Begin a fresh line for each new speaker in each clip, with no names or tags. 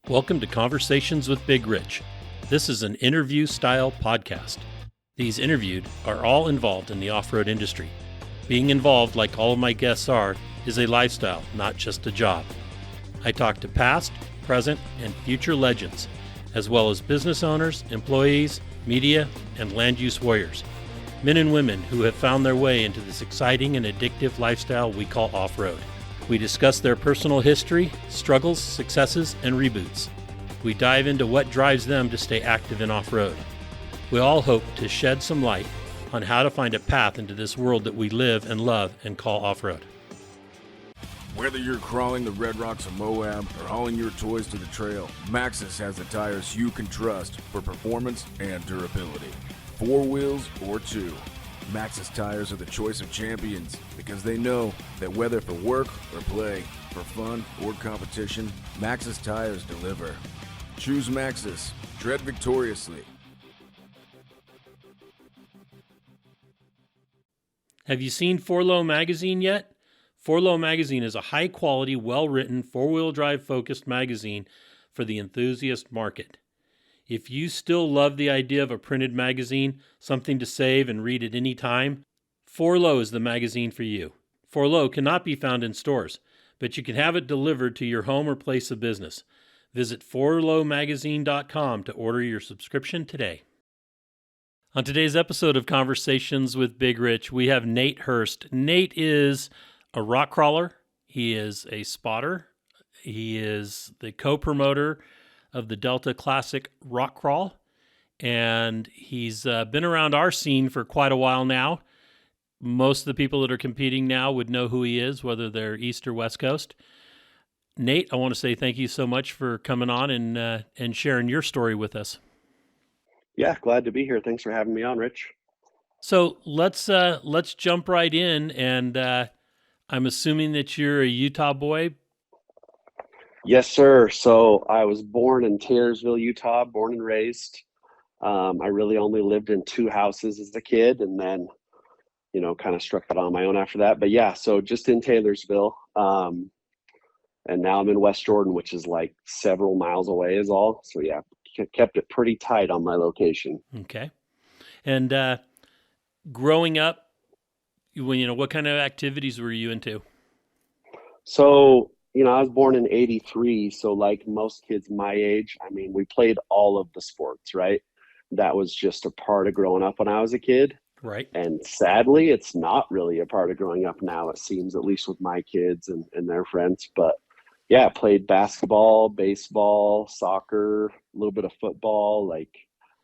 Welcome to Conversations with Big Rich. This is an interview-style podcast. These interviewed are all involved in the off-road industry. Being involved, like all of my guests are, is a lifestyle, not just a job. I talk to past, present, and future legends, as well as business owners, employees, media, and land use warriors. Men and women who have found their way into this exciting and addictive lifestyle we call off-road. We discuss their personal history, struggles, successes, and reboots. We dive into what drives them to stay active in off-road. We all hope to shed some light on how to find a path into this world that we live and love and call off-road.
Whether you're crawling the Red Rocks of Moab or hauling your toys to the trail, Maxxis has the tires you can trust for performance and durability. 4 wheels or 2. Maxxis tires are the choice of champions because they know that whether for work or play, for fun or competition, Maxxis tires deliver. Choose Maxxis. Tread victoriously.
Have you seen 4Low magazine yet? 4Low magazine is a high-quality, well-written, four-wheel drive-focused magazine for the enthusiast market. If you still love the idea of a printed magazine, something to save and read at any time, 4Low is the magazine for you. 4Low cannot be found in stores, but you can have it delivered to your home or place of business. Visit 4lowmagazine.com to order your subscription today. On today's episode of Conversations with Big Rich, we have Nate Hurst. Nate is a rock crawler. He is a spotter. He is the co-promoter of the Delta Classic Rock Crawl, and he's been around our scene for quite a while now. Most of the people that are competing now would know who he is, whether they're East or West Coast. Nate, I want to say thank you so much for coming on and sharing your story with us.
Yeah, glad to be here. Thanks for having me on, Rich.
So let's jump right in, and I'm assuming that you're a Utah boy.
Yes, sir. So I was born in Taylorsville, Utah, born and raised. I really only lived in 2 houses as a kid, and then, kind of struck out on my own after that. But yeah, so just in Taylorsville. And now I'm in West Jordan, which is like several miles away is all. So yeah, kept it pretty tight on my location.
Okay. And growing up, what kind of activities were you into?
So, I was born in 83. So like most kids my age, we played all of the sports, right? That was just a part of growing up when I was a kid.
Right.
And sadly, it's not really a part of growing up now, it seems, at least with my kids and their friends. But yeah, I played basketball, baseball, soccer, a little bit of football. Like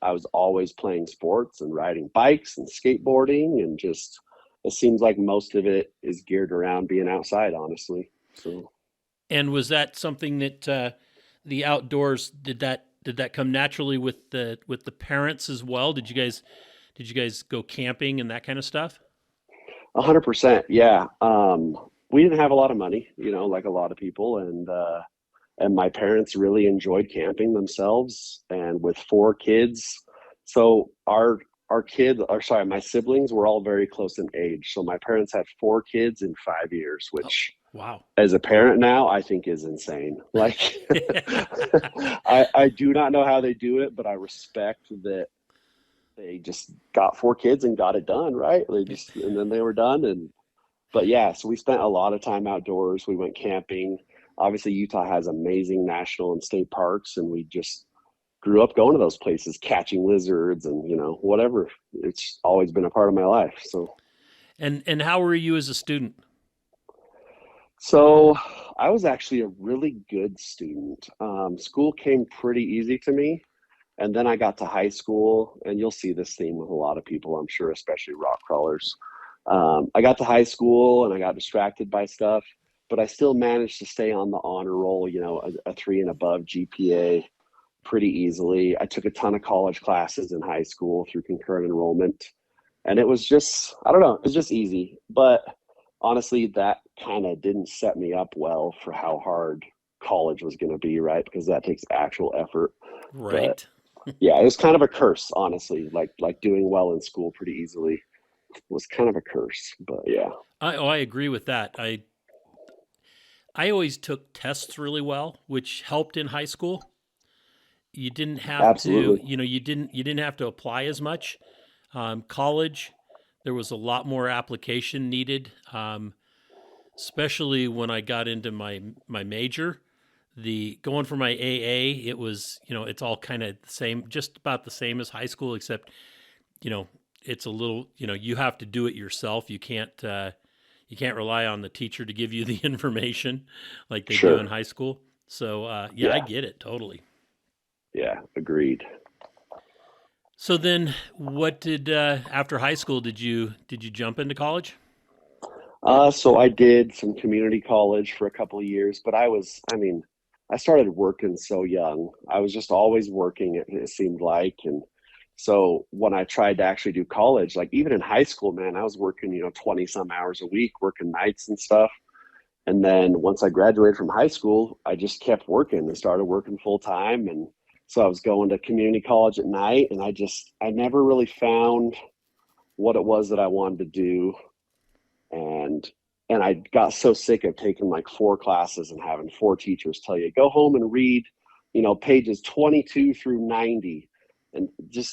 I was always playing sports and riding bikes and skateboarding, and just it seems like most of it is geared around being outside, honestly. So.
And was that something that the outdoors did that come naturally with the parents as well? Did you guys go camping and that kind of stuff?
100%, yeah. We didn't have a lot of money, like a lot of people, and my parents really enjoyed camping themselves. And with 4 kids, so my siblings were all very close in age. So my parents had 4 kids in 5 years, which.
Oh. Wow.
As a parent now, I think is insane. Like, I do not know how they do it, but I respect that they just got 4 kids and got it done, right? And then they were done. But yeah, so we spent a lot of time outdoors. We went camping. Obviously, Utah has amazing national and state parks, and we just grew up going to those places, catching lizards and, whatever. It's always been a part of my life. So.
And how were you as a student?
So I was actually a really good student. School came pretty easy to me. And then I got to high school, and you'll see this theme with a lot of people, I'm sure, especially rock crawlers. I got to high school and I got distracted by stuff, but I still managed to stay on the honor roll, a 3 and above GPA pretty easily. I took a ton of college classes in high school through concurrent enrollment. And it was just, I don't know, it was just easy. But honestly, that kind of didn't set me up well for how hard college was going to be, right? Because that takes actual effort.
Right.
But, yeah, it was kind of a curse, honestly. Like doing well in school pretty easily was kind of a curse. But yeah.
I agree with that. I always took tests really well, which helped in high school. you didn't have to,
Absolutely.
you didn't have to apply as much. College, there was a lot more application needed, especially when I got into my major. The going for my AA, it was, it's all kind of the same, just about the same as high school, except, you know, it's a little, you have to do it yourself. You can't rely on the teacher to give you the information like they do in
Sure.
high school. So yeah, I
Yeah.
get it totally.
Yeah. Agreed.
So then, what did after high school did you jump into college?
So I did some community college for a couple of years, but I mean, I started working so young. I was just always working, it seemed like. And so when I tried to actually do college, like even in high school, man, I was working, 20 some hours a week, working nights and stuff. And then once I graduated from high school, I just kept working and started working full time. And so I was going to community college at night, and I never really found what it was that I wanted to do. And I got so sick of taking like four classes and having four teachers tell you go home and read, pages 22 through 90. And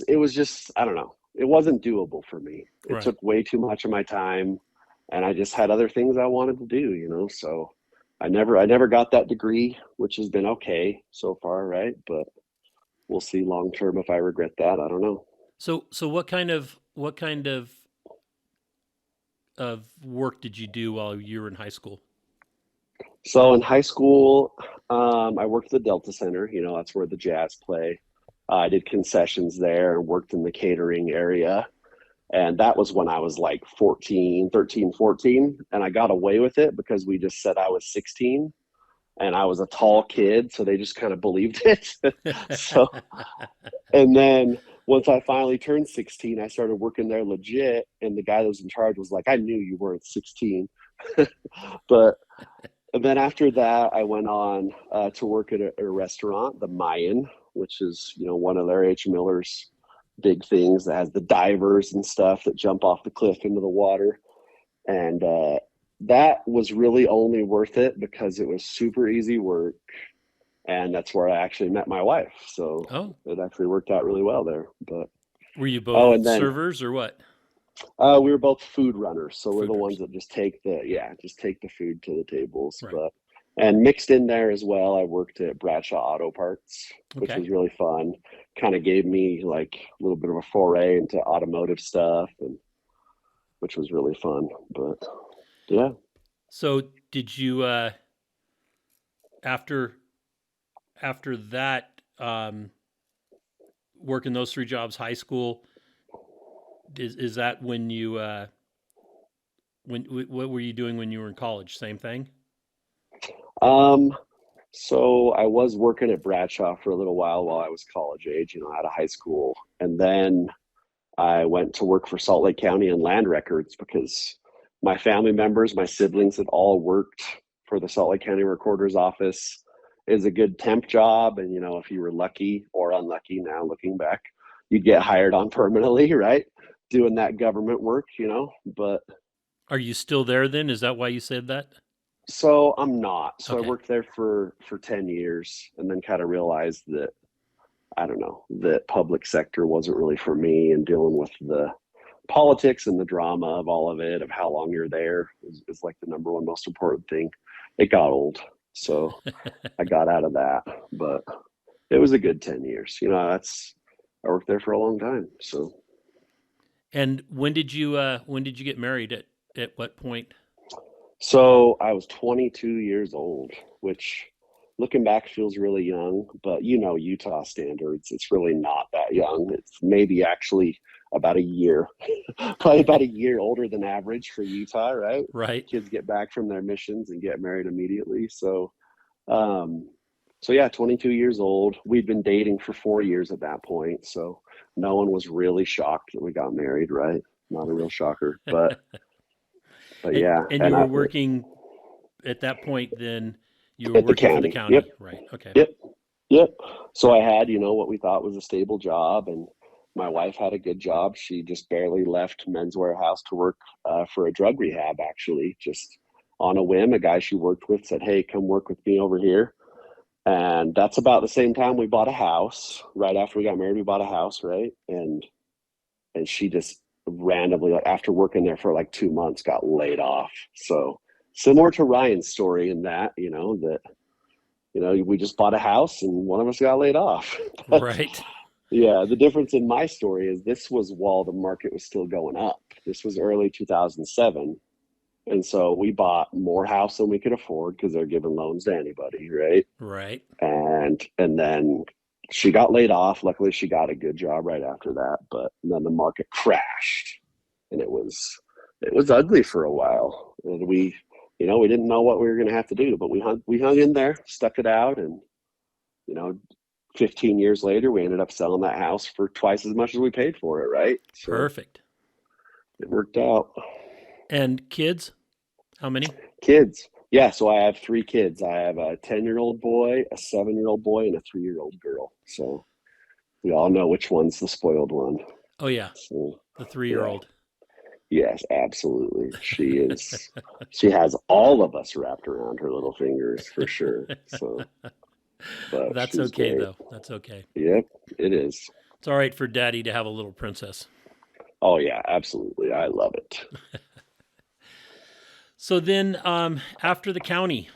it was just, I don't know, it wasn't doable for me. It
Right.
took way too much of my time, and I just had other things I wanted to do, so I never got that degree, which has been okay so far, right? But we'll see long term if I regret that. I don't know.
So what kind of work did you do while you were in high school?
So in high school, I worked at the Delta Center. That's where the Jazz play. I did concessions there and worked in the catering area. And that was when I was like 14, 13, 14. And I got away with it because we just said I was 16 and I was a tall kid. So they just kind of believed it. So, and then once I finally turned 16, I started working there legit. And the guy that was in charge was like, I knew you weren't 16. But and then after that, I went on to work at a restaurant, the Mayan, which is, one of their H. Miller's big things that has the divers and stuff that jump off the cliff into the water. And that was really only worth it because it was super easy work. And that's where I actually met my wife. So
Oh,
it actually worked out really well there. But,
were you
oh,
both
and then
servers or what?
we were both food runners, so we're the ones
Fooders.
that just take the food to the tables.
Right.
But and mixed in there as well, I worked at Bradshaw Auto Parts, which
Okay.
was really fun. Kind of gave me like a little bit of a foray into automotive stuff, and which was really fun. But yeah,
So did you after after that working those three jobs, high school, is that when you what were you doing when you were in college? Same thing?
um, so I was working at Bradshaw for a little while I was college age, out of high school, and then I went to work for Salt Lake County and Land Records because my family members, my siblings had all worked for the Salt Lake County Recorder's Office. It was a good temp job. And, if you were lucky or unlucky now looking back, you'd get hired on permanently, right? Doing that government work. But
Are you still there then? Is that why you said that?
so I'm not. So I
Okay.
worked there for 10 years and then kind of realized that, I don't know, that public sector wasn't really for me, and dealing with the politics and the drama of all of it, of how long you're there is like the number one most important thing. It got old. So I got out of that, but it was a good 10 years. I worked there for a long time. So,
And when did you get married at what point?
so I was 22 years old, which looking back feels really young, but Utah standards, it's really not that young. It's maybe actually about a year, probably about a year older than average for Utah, right?
Right.
Kids get back from their missions and get married immediately. Um, so yeah, 22 years old. We'd been dating for 4 years at that point. So no one was really shocked that we got married, right? Not a real shocker, but yeah.
And you
And
were working at that point then you were
at the
working for the
county. Yep.
county, right? Okay.
Yep. Yep. So I had, what we thought was a stable job, and my wife had a good job. She just barely left Men's Warehouse to work for a drug rehab, actually, just on a whim. A guy she worked with said, "Hey, come work with me over here." And that's about the same time we bought a house. Right after we got married, we bought a house, right? And she just randomly, like after working there for like 2 months, got laid off. So similar to Ryan's story in that, we just bought a house and one of us got laid off. But
Right.
yeah, the difference in my story is this was while the market was still going up. This was early 2007. And so we bought more house than we could afford because they're giving loans to anybody, right?
Right.
And then she got laid off. Luckily, she got a good job right after that. But then the market crashed, and it was ugly for a while. And we didn't know what we were going to have to do, but we hung in there, stuck it out, and you know, 15 years later, we ended up selling that house for twice as much as we paid for it. Right? So
Perfect.
it worked out.
And kids? How many?
Kids. Yeah, so I have 3 kids. I have a 10-year-old boy, a 7-year-old boy, and a 3-year-old girl. So we all know which one's the spoiled one.
Oh, yeah.
So,
The 3-year-old.
yes, absolutely. She is. She has all of us wrapped around her little fingers for sure. So, but
That's
she's
okay,
great.
though. That's okay.
Yep, it is.
It's all right for daddy to have a little princess.
Oh yeah, absolutely. I love it.
So then, after the county,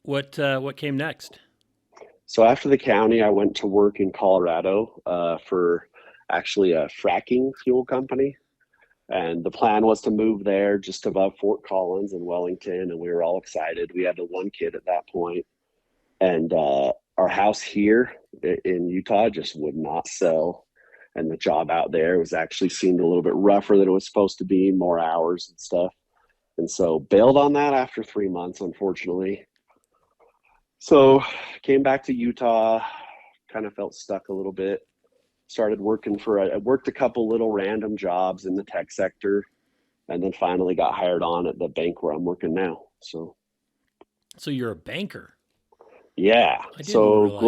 what came next?
So after the county, I went to work in Colorado for actually a fracking fuel company. And the plan was to move there just above Fort Collins in Wellington. And we were all excited. We had the 1 kid at that point. And our house here in Utah just would not sell. And the job out there was actually seemed a little bit rougher than it was supposed to be, more hours and stuff. And so bailed on that after 3 months, unfortunately. So came back to Utah, kind of felt stuck a little bit. Started working I worked a couple little random jobs in the tech sector, and then finally got hired on at the bank where I'm working now. So
you're a banker.
yeah,
I didn't
so
realize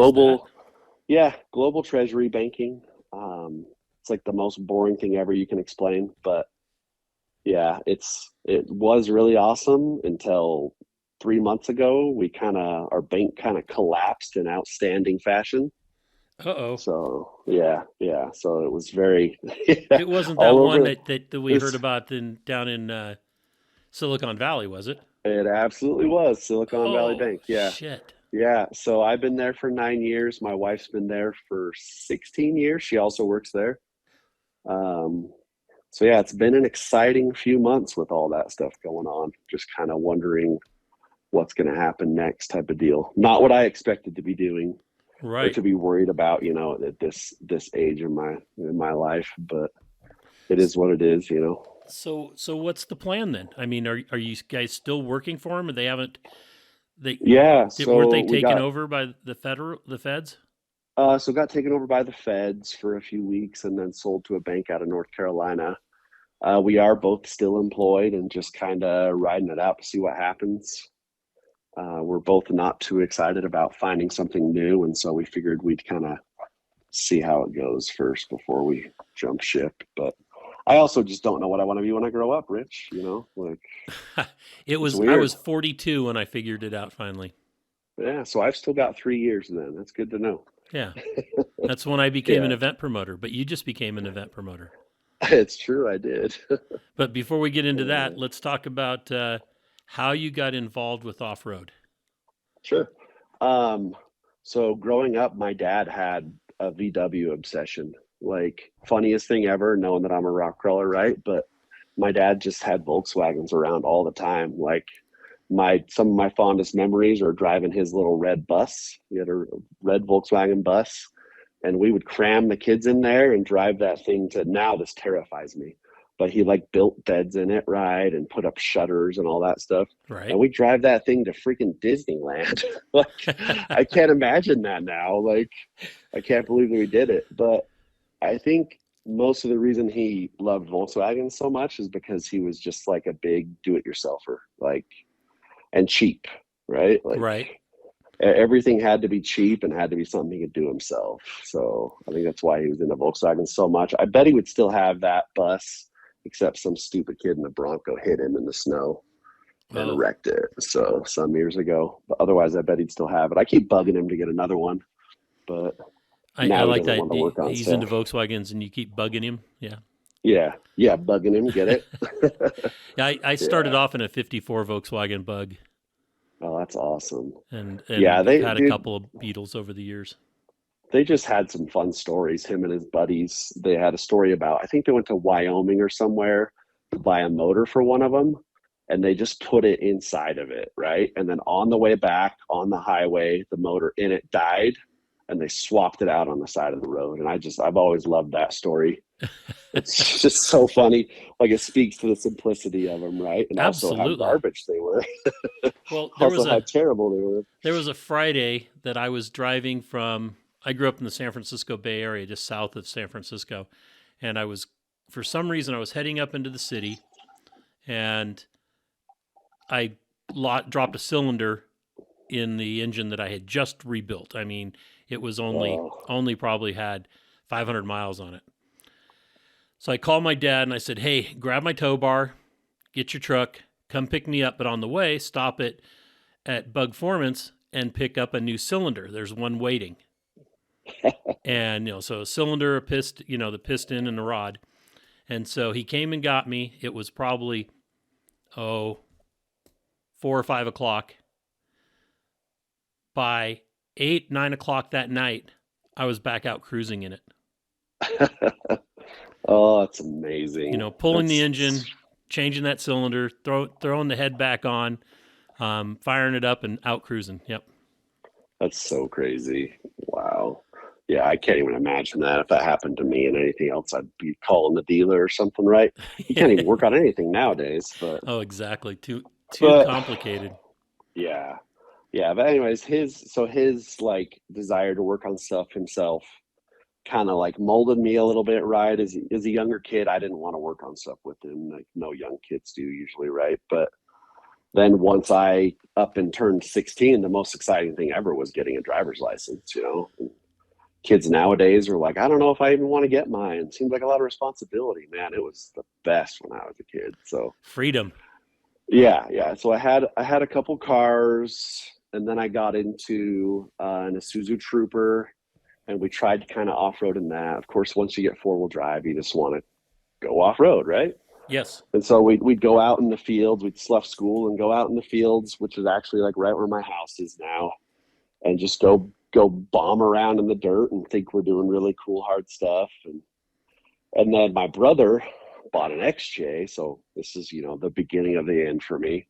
global treasury banking. It's like the most boring thing ever you can explain, but yeah, it was really awesome until 3 months ago. Our bank kind of collapsed in outstanding fashion.
that. Uh-oh.
So yeah. So it was very
It wasn't that
all
one
over.
that we heard about down in Silicon Valley, was it?
It absolutely was Silicon Valley
Oh,
Bank. Yeah.
shit.
Yeah. So I've been there for 9 years. My wife's been there for 16 years. She also works there. So yeah, it's been an exciting few months with all that stuff going on. Just kind of wondering what's going to happen next type of deal. Not what I expected to be doing or
Right.
to be worried about, at this age in my life, but it is what it is.
So what's the plan then? I mean, are you guys still working for them? Or they haven't
Yeah.
weren't
So
they
we
taken
got
over by the feds?
got taken over by the feds for a few weeks and then sold to a bank out of North Carolina. We are both still employed and just kind of riding it out to see what happens. We're both not too excited about finding something new, and so we figured we'd kind of see how it goes first before we jump ship. But I also just don't know what I want to be when I grow up, Rich. Like
I
it's weird.
was 42 when I figured it out finally.
Yeah, so I've still got 3 years then. That's good to know.
Yeah. That's when I became an
Yeah.
event promoter, but you just became an event promoter.
It's true, I did.
But before we get into that, let's talk about how you got involved with off-road.
Sure. So growing up, my dad had a VW obsession. Like funniest thing ever, knowing that I'm a rock crawler, right? But my dad just had Volkswagens around all the time. Like some of my fondest memories are driving his little red bus. He had a red Volkswagen bus, and we would cram the kids in there and drive that thing to, now this terrifies me, but he like built beds in it, right, and put up shutters and all that stuff.
Right.
And we drive that thing to freaking Disneyland. Like I can't imagine that now. Like I can't believe that we did it. But I think most of the reason he loved Volkswagen so much is because he was just like a big do-it-yourselfer, like, and cheap, right? Like
Right.
everything had to be cheap and had to be something he could do himself. So I think that's why he was into Volkswagen so much. I bet he would still have that bus, except some stupid kid in a Bronco hit him in the snow. and
Oh,
wrecked it. So some years ago, but otherwise, I bet he'd still have it. I keep bugging him to get another one, but
I
now he
like
doesn't
that.
want to work on
He's into
stuff.
Volkswagens, and you keep bugging him. Yeah,
Yeah, yeah, bugging him. Get it?
yeah. I started
Yeah.
off in a '54 Volkswagen Bug,
Oh, that's awesome.
and
Yeah,
have
they,
had a
dude,
couple of Beetles over the years.
they just had some fun stories. Him and his buddies. They had a story about. I think they went to Wyoming or somewhere to buy a motor for one of them, and they just put it inside of it, right? And then on the way back on the highway, the motor in it died, and they swapped it out on the side of the road. And I've always loved that story. It's just so funny. Like it speaks to the simplicity of them, right? And also how
Absolutely.
garbage they were.
Well,
Also how terrible they were.
there was a Friday that I was driving from. I grew up in the San Francisco Bay Area, just south of San Francisco, and I was, for some reason, I was heading up into the city, and I dropped a cylinder in the engine that I had just rebuilt. I mean, it was
Oh,
only probably had 500 miles on it. So I called my dad and I said, "Hey, grab my tow bar, get your truck, come pick me up, but on the way, stop at Bug Formance and pick up a new cylinder. There's one waiting." And so a cylinder, a piston, the piston and the rod. And so he came and got me. It was probably 4 or 5 o'clock. By 8, 9 o'clock that night, I was back out cruising in it.
oh, that's amazing.
Pulling the
That's
engine, changing that cylinder, throwing the head back on, firing it up, and out cruising. Yep.
that's so crazy. Wow. Yeah, I can't even imagine that. If that happened to me and anything else, I'd be calling the dealer or something, right? You can't even work on anything nowadays,
Oh, exactly. Too
but
complicated.
yeah. Yeah, but anyways, his like desire to work on stuff himself kind of like molded me a little bit, right? As a younger kid, I didn't want to work on stuff with him, like no young kids do usually, right? But then once I up and turned 16, the most exciting thing ever was getting a driver's license, And kids nowadays are like, I don't know if I even want to get mine. It seems like a lot of responsibility, man. It was the best when I was a kid. So
Freedom.
yeah, yeah. So I had a couple cars, and then I got into an Isuzu Trooper, and we tried to kind of off road in that. Of course, once you get 4-wheel drive, you just want to go off road, right?
Yes.
And so we'd go out in the fields. We'd left school and go out in the fields, which is actually like right where my house is now, and just go bomb around in the dirt and think we're doing really cool hard stuff. And then my brother bought an XJ, so this is the beginning of the end for me.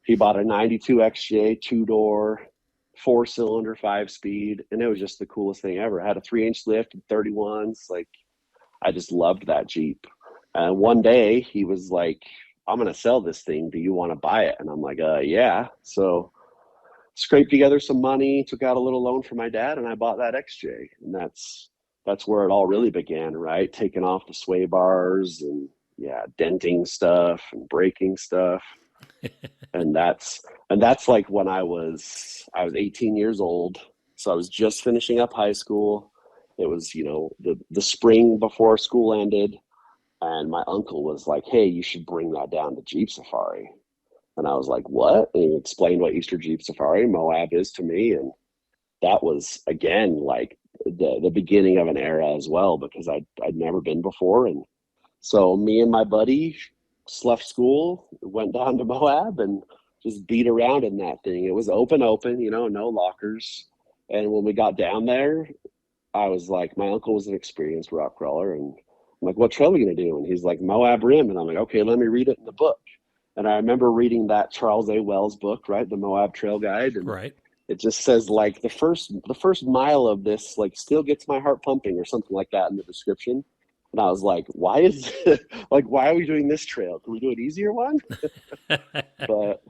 He bought a 92 XJ, 2-door, 4-cylinder, 5-speed, and it was just the coolest thing ever. It had a 3-inch lift and 31s. Like, I just loved that Jeep. And one day he was like, I'm going to sell this thing. Do you want to buy it? And I'm like, yeah. So scraped together some money, took out a little loan for my dad, and I bought that XJ. And that's where it all really began, right? Taking off the sway bars and denting stuff and breaking stuff. and that's like when I was 18 years old. So I was just finishing up high school. It was, the spring before school ended, and my uncle was like, "Hey, you should bring that down to Jeep Safari." And I was like, "What?" And he explained what Easter Jeep Safari Moab is to me, and that was again like the beginning of an era as well, because I'd never been before. And so me and my buddy left school, went down to Moab, and just beat around in that thing. It was open, no lockers. And when we got down there, I was like, my uncle was an experienced rock crawler, and I'm like, "What trail are we gonna do?" And he's like, "Moab Rim." And I'm like, "Okay, let me read it in the book." And I remember reading that Charles A. Wells book, right, the Moab Trail Guide, and
Right.
it just says like the first mile of this like still gets my heart pumping or something like that in the description. And I was like, why are we doing this trail? Can we do an easier one? But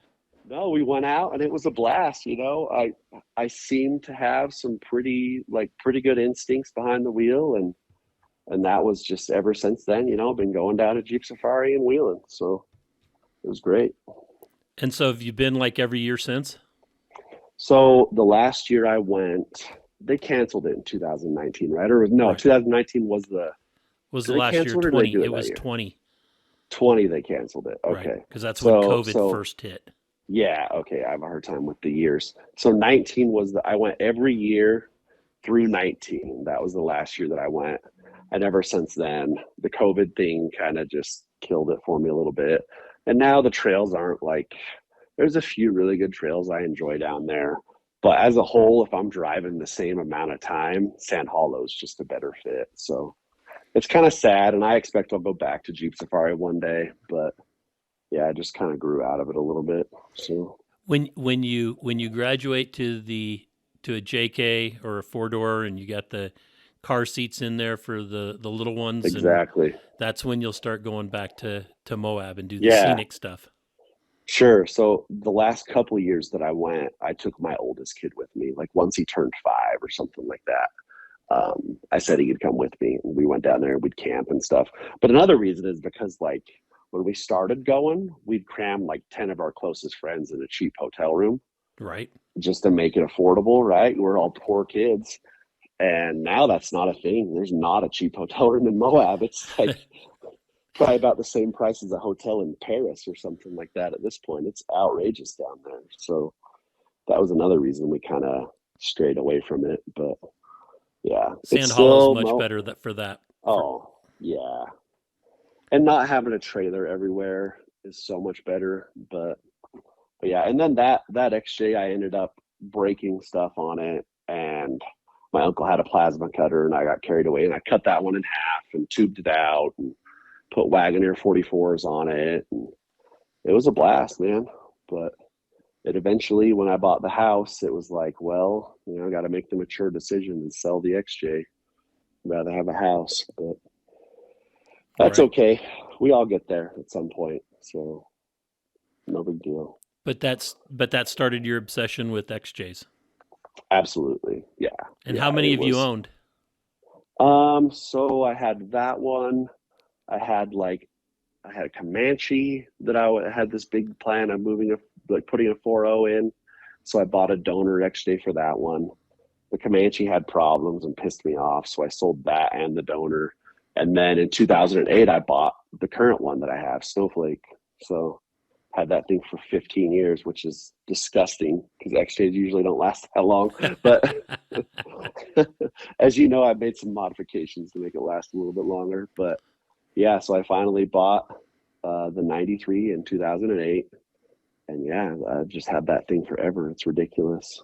no, we went out and it was a blast. I seem to have some pretty good instincts behind the wheel, and that was just ever since then. I've been going down to Jeep Safari and wheeling, so it was great.
And so have you been like every year since?
So the last year I went, they canceled it in 2019, right? Or no,
Right.
2019 was
Was the
did they
last year
cancel it or did they
20?
do
It
it that
was
year?
20.
20 they canceled it.
Right.
Okay.
Because that's when COVID
So
first hit.
Yeah, okay, I have a hard time with the years. So 19 was I went every year through 19. That was the last year that I went. And ever since then, the COVID thing kind of just killed it for me a little bit. And now the trails aren't like, there's a few really good trails I enjoy down there. But as a whole, if I'm driving the same amount of time, Sand Hollow is just a better fit. So it's kind of sad. And I expect I'll go back to Jeep Safari one day. But yeah, I just kind of grew out of it a little bit. So
When you graduate to a JK or a four door and you got the car seats in there for the little ones, and
exactly.
that's when you'll start going back to Moab and do the
Yeah,
scenic stuff.
sure. So the last couple of years that I went, I took my oldest kid with me. Like once he turned 5 or something like that. I said he could come with me. And we went down there and we'd camp and stuff. But another reason is because like when we started going, we'd cram like 10 of our closest friends in a cheap hotel room
Right.
just to make it affordable, right? We're all poor kids. And now that's not a thing. There's not a cheap hotel room in Moab. It's like probably about the same price as a hotel in Paris or something like that at this point. It's outrageous down there. So that was another reason we kind of strayed away from it. But yeah, it's
Sand Hollow's
still
much better for that.
oh yeah, and not having a trailer everywhere is so much better. But yeah, and then that XJ, I ended up breaking stuff on it, and my uncle had a plasma cutter, and I got carried away, and I cut that one in half and tubed it out, and put Wagoneer 44s on it, and it was a blast, man. But it eventually, when I bought the house, it was like, well, I got to make the mature decision and sell the XJ. Rather have a house, but that's
Right.
okay. We all get there at some point, so no big deal.
But that started your obsession with XJs.
Absolutely, yeah,
And how
yeah.
many
It
have you
was.
owned?
So I had that one. I had like I had a Comanche that had this big plan of like putting a 4.0 in. So I bought a donor XJ for that one. The Comanche had problems and pissed me off, so I sold that and the donor. And then in 2008, I bought the current one that I have, Snowflake. So had that thing for 15 years, which is disgusting because XJs usually don't last that long. But as you know, I've made some modifications to make it last a little bit longer. But yeah, so I finally bought the 93 in 2008. And yeah, I've just had that thing forever. It's ridiculous.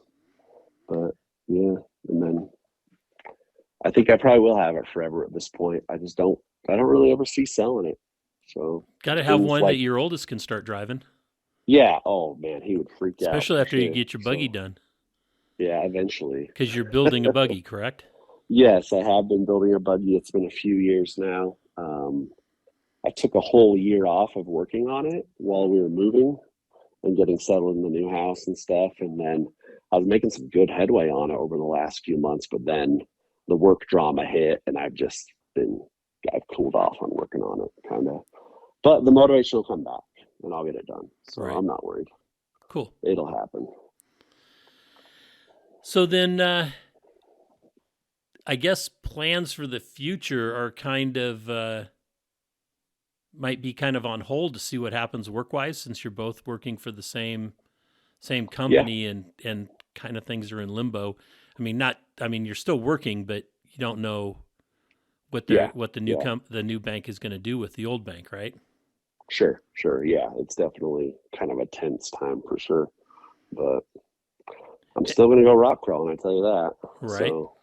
But yeah, and then I think I probably will have it forever at this point. I don't really ever see selling it. So
Got to have
things
one that
like,
your oldest can start driving,
yeah, oh man, he would freak out
especially
for
after you
sure.
get your buggy
So
done,
yeah, eventually.
because you're building a buggy, correct?
Yes, I have been building a buggy. It's been a few years now. I took a whole year off of working on it while we were moving and getting settled in the new house and stuff. And then I was making some good headway on it over the last few months, but then the work drama hit and I've cooled off on working on it kind of. But the motivation will come back and I'll get it done. So
Right.
I'm not worried.
Cool.
It'll happen.
So then, I guess plans for the future are kind of might be kind of on hold to see what happens work wise, since you're both working for the same
Yeah.
company, and kind of things are in limbo. I mean, not. I mean, you're still working, but you don't know
Yeah.
what the
Yeah.
the new bank is going to do with the old bank, right?
Sure. Sure. Yeah. It's definitely kind of a tense time for sure. But I'm
Eh,
still going to go rock crawling, I tell you that.
Right.
So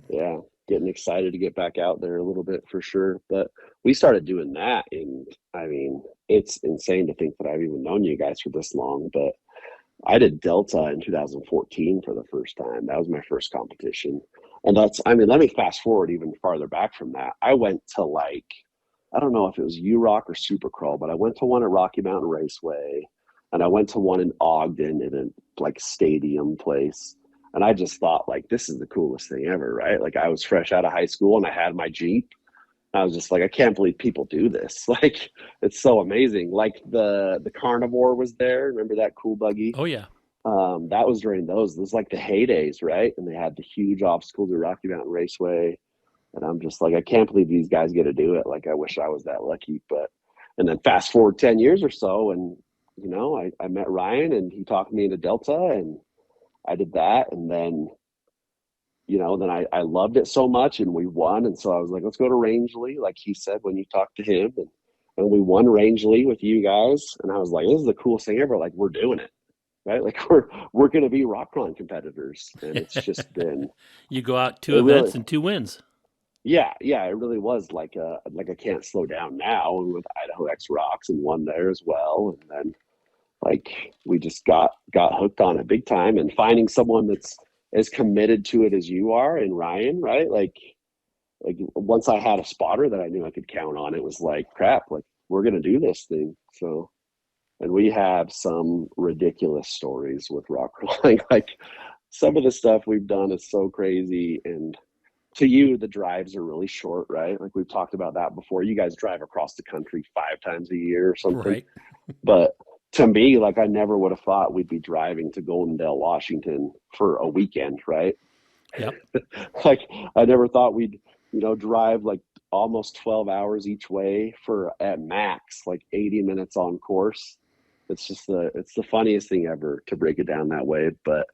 yeah, getting excited to get back out there a little bit for sure. But we started doing that, and I mean, it's insane to think that I've even known you guys for this long. But I did Delta in 2014 for the first time. That was my first competition, and I mean, let me fast forward even farther back from that. I went to like, I don't know if it was U-Rock or Supercrawl, but I went to one at Rocky Mountain Raceway, and I went to one in Ogden in a like stadium place. And I just thought like this is the coolest thing ever, right? Like I was fresh out of high school and I had my Jeep. I was just like, I can't believe people do this. Like it's so amazing. Like the Carnivore was there. Remember that cool buggy?
Oh yeah.
That was during those. It was like the heydays, right? And they had the huge obstacles at Rocky Mountain Raceway. And I'm just like, I can't believe these guys get to do it. Like I wish I was that lucky. But and then fast forward 10 years or so, and I met Ryan and he talked me into Delta and I did that. And then, then I loved it so much and we won. And so I was like, let's go to Rangeley, like he said, when you talked to him. And we won Rangeley with you guys. And I was like, this is the coolest thing ever. Like, we're doing it, right? Like, we're going to be rock crawling competitors. And it's just been,
You go out 2
it really,
events and 2 wins.
yeah, it really was like I can't slow down now, and with Idaho X Rocks and won there as well. And then like we just got hooked on it big time, and finding someone that's as committed to it as you are and Ryan, right? Like once I had a spotter that I knew I could count on, it was like, crap, like we're gonna do this thing. So, and we have some ridiculous stories with rock crawling. Like some of the stuff we've done is so crazy. And to you, the drives are really short, right? Like we've talked about that before. You guys drive across the country 5 times a year or something.
Right.
But to me, like I never would have thought we'd be driving to Goldendale, Washington for a weekend, right?
Yep.
Like I never thought we'd, drive like almost 12 hours each way for at max like 80 minutes on course. It's the funniest thing ever to break it down that way, but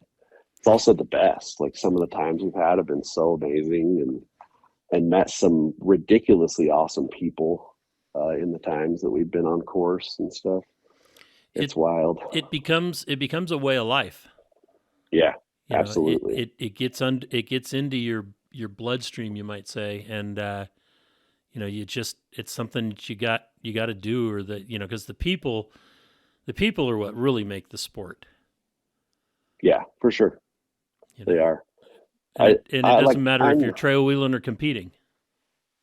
it's also the best. Like some of the times we've had have been so amazing, and met some ridiculously awesome people in the times that we've been on course and stuff. It's wild.
It becomes a way of life.
Yeah,
You know,
absolutely.
it gets into your bloodstream, you might say, and it's something that you got to do, or that because the people are what really make the sport.
Yeah, for sure. They are.
And it doesn't matter if you're trail wheeling or competing.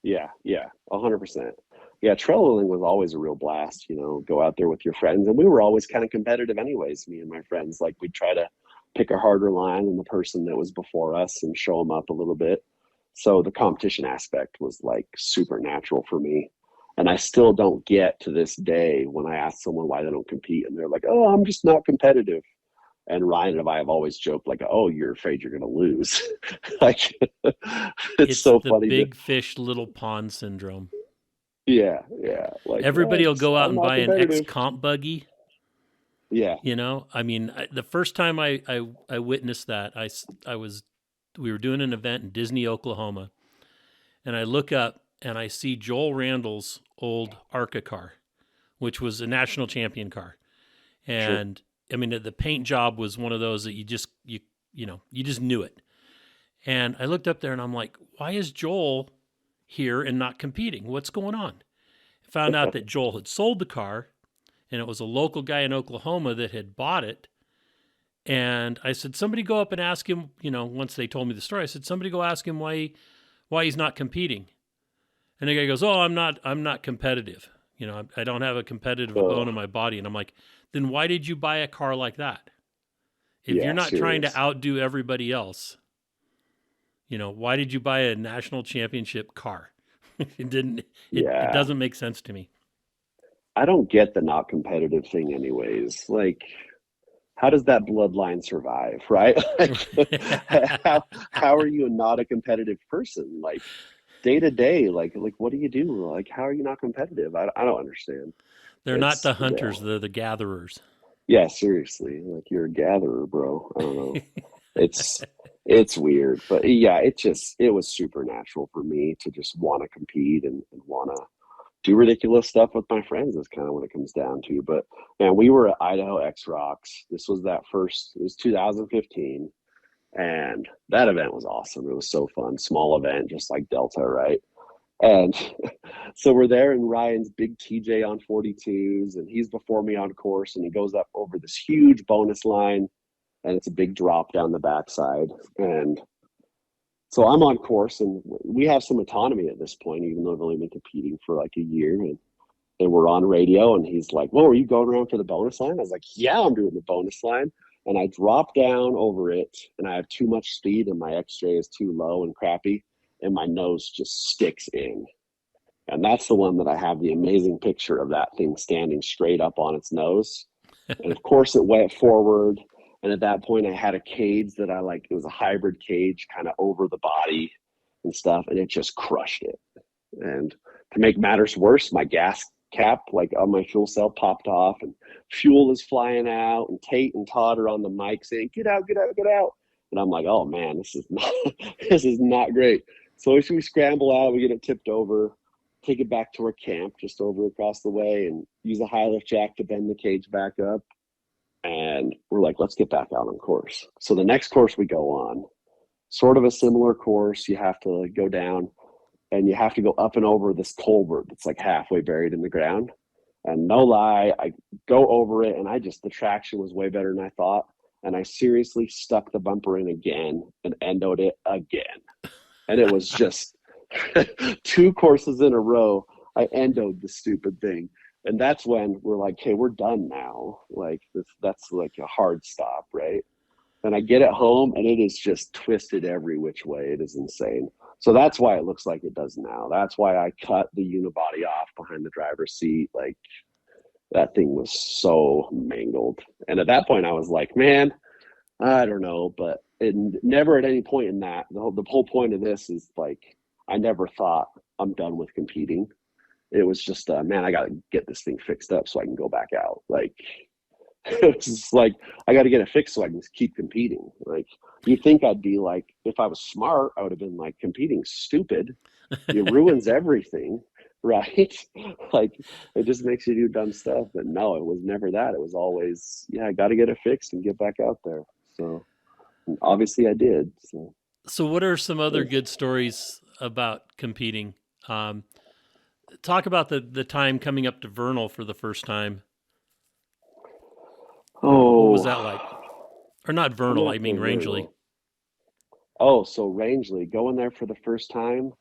Yeah, 100%. Yeah, trail wheeling was always a real blast, go out there with your friends. And we were always kind of competitive anyways, me and my friends. Like we'd try to pick a harder line than the person that was before us and show them up a little bit. So the competition aspect was like super natural for me. And I still don't get to this day when I ask someone why they don't compete and they're like, oh, I'm just not competitive. And Ryan and I have always joked like, oh, you're afraid you're going to lose. Like it's so
the
funny.
Big fish, little pond syndrome.
Yeah. Like
everybody will go out and buy an
competitive.
X-Comp buggy.
Yeah.
I mean, the first time I witnessed that, we were doing an event in Disney, Oklahoma, and I look up and I see Joel Randall's old ARCA car, which was a national champion car. And sure. I mean, the paint job was one of those that you just knew it. And I looked up there and I'm like, why is Joel here and not competing? What's going on? I found out that Joel had sold the car, and it was a local guy in Oklahoma that had bought it. And I said, somebody go up and ask him, once they told me the story, I said, somebody go ask him why he's not competing. And the guy goes, oh, I'm not competitive. I don't have a competitive bone in my body. And I'm like, then why did you buy a car like that? If you're not trying to outdo everybody else, why did you buy a national championship car? It doesn't make sense to me.
I don't get the not competitive thing anyways. Like, how does that bloodline survive, right? Like, how are you not a competitive person? Like, day to day, like what do you do? Like, how are you not competitive? I don't understand.
They're not the hunters, they're the gatherers.
Yeah, seriously. Like, you're a gatherer, bro. I don't know. It's weird. But yeah, it was supernatural for me to just want to compete and want to do ridiculous stuff with my friends is kind of what it comes down to. But man, we were at Idaho X Rocks. It was 2015. And that event was awesome. It was so fun. Small event, just like Delta, right? And so we're there in Ryan's big TJ on 42s, and he's before me on course, and he goes up over this huge bonus line, and it's a big drop down the backside. And so I'm on course, and we have some autonomy at this point, even though I've only been competing for like a year. And we're on radio, and he's like, "Well, are you going around for the bonus line?" I was like, "Yeah, I'm doing the bonus line." And I drop down over it, and I have too much speed, and my XJ is too low and crappy, and my nose just sticks in. And that's the one that I have the amazing picture of that thing standing straight up on its nose. And of course, it went forward. And at that point, I had a cage that it was a hybrid cage kind of over the body and stuff, and it just crushed it. And to make matters worse, my gas cap, like on my fuel cell, popped off, and fuel is flying out, and Tate and Todd are on the mic saying, "Get out, get out, get out." And I'm like, "Oh man, this is not this is not great." So we scramble out, we get it tipped over, take it back to our camp just over across the way, and use a high lift jack to bend the cage back up. And we're like, let's get back out on course. So the next course we go on, sort of a similar course. You have to go down and you have to go up and over this culvert that's like halfway buried in the ground. And no lie, I go over it, and the traction was way better than I thought. And I seriously stuck the bumper in again and endoed it again. And it was just 2 courses in a row, I endoed the stupid thing. And that's when we're like, hey, we're done now. Like that's like a hard stop, right? And I get it home, and it is just twisted every which way. It is insane. So that's why it looks like it does now. That's why I cut the unibody off behind the driver's seat. Like, that thing was so mangled. And at that point I was like, man, I don't know. But it never at any point in that, the whole point of this is like, I never thought I'm done with competing. It was just, man, I got to get this thing fixed up so I can go back out. Like, it's just like, I got to get it fixed so I can keep competing. Like, you think I'd be like, if I was smart, I would have been like, competing stupid. It ruins everything, right? Like, it just makes you do dumb stuff. But no, it was never that. It was always, yeah, I got to get it fixed and get back out there. So obviously I did.
So what are some other good stories about competing? Talk about the time coming up to Vernal for the first time.
Oh,
what was that like? Or not Vernal, I mean Rangeley.
Oh, so Rangeley, going there for the first time,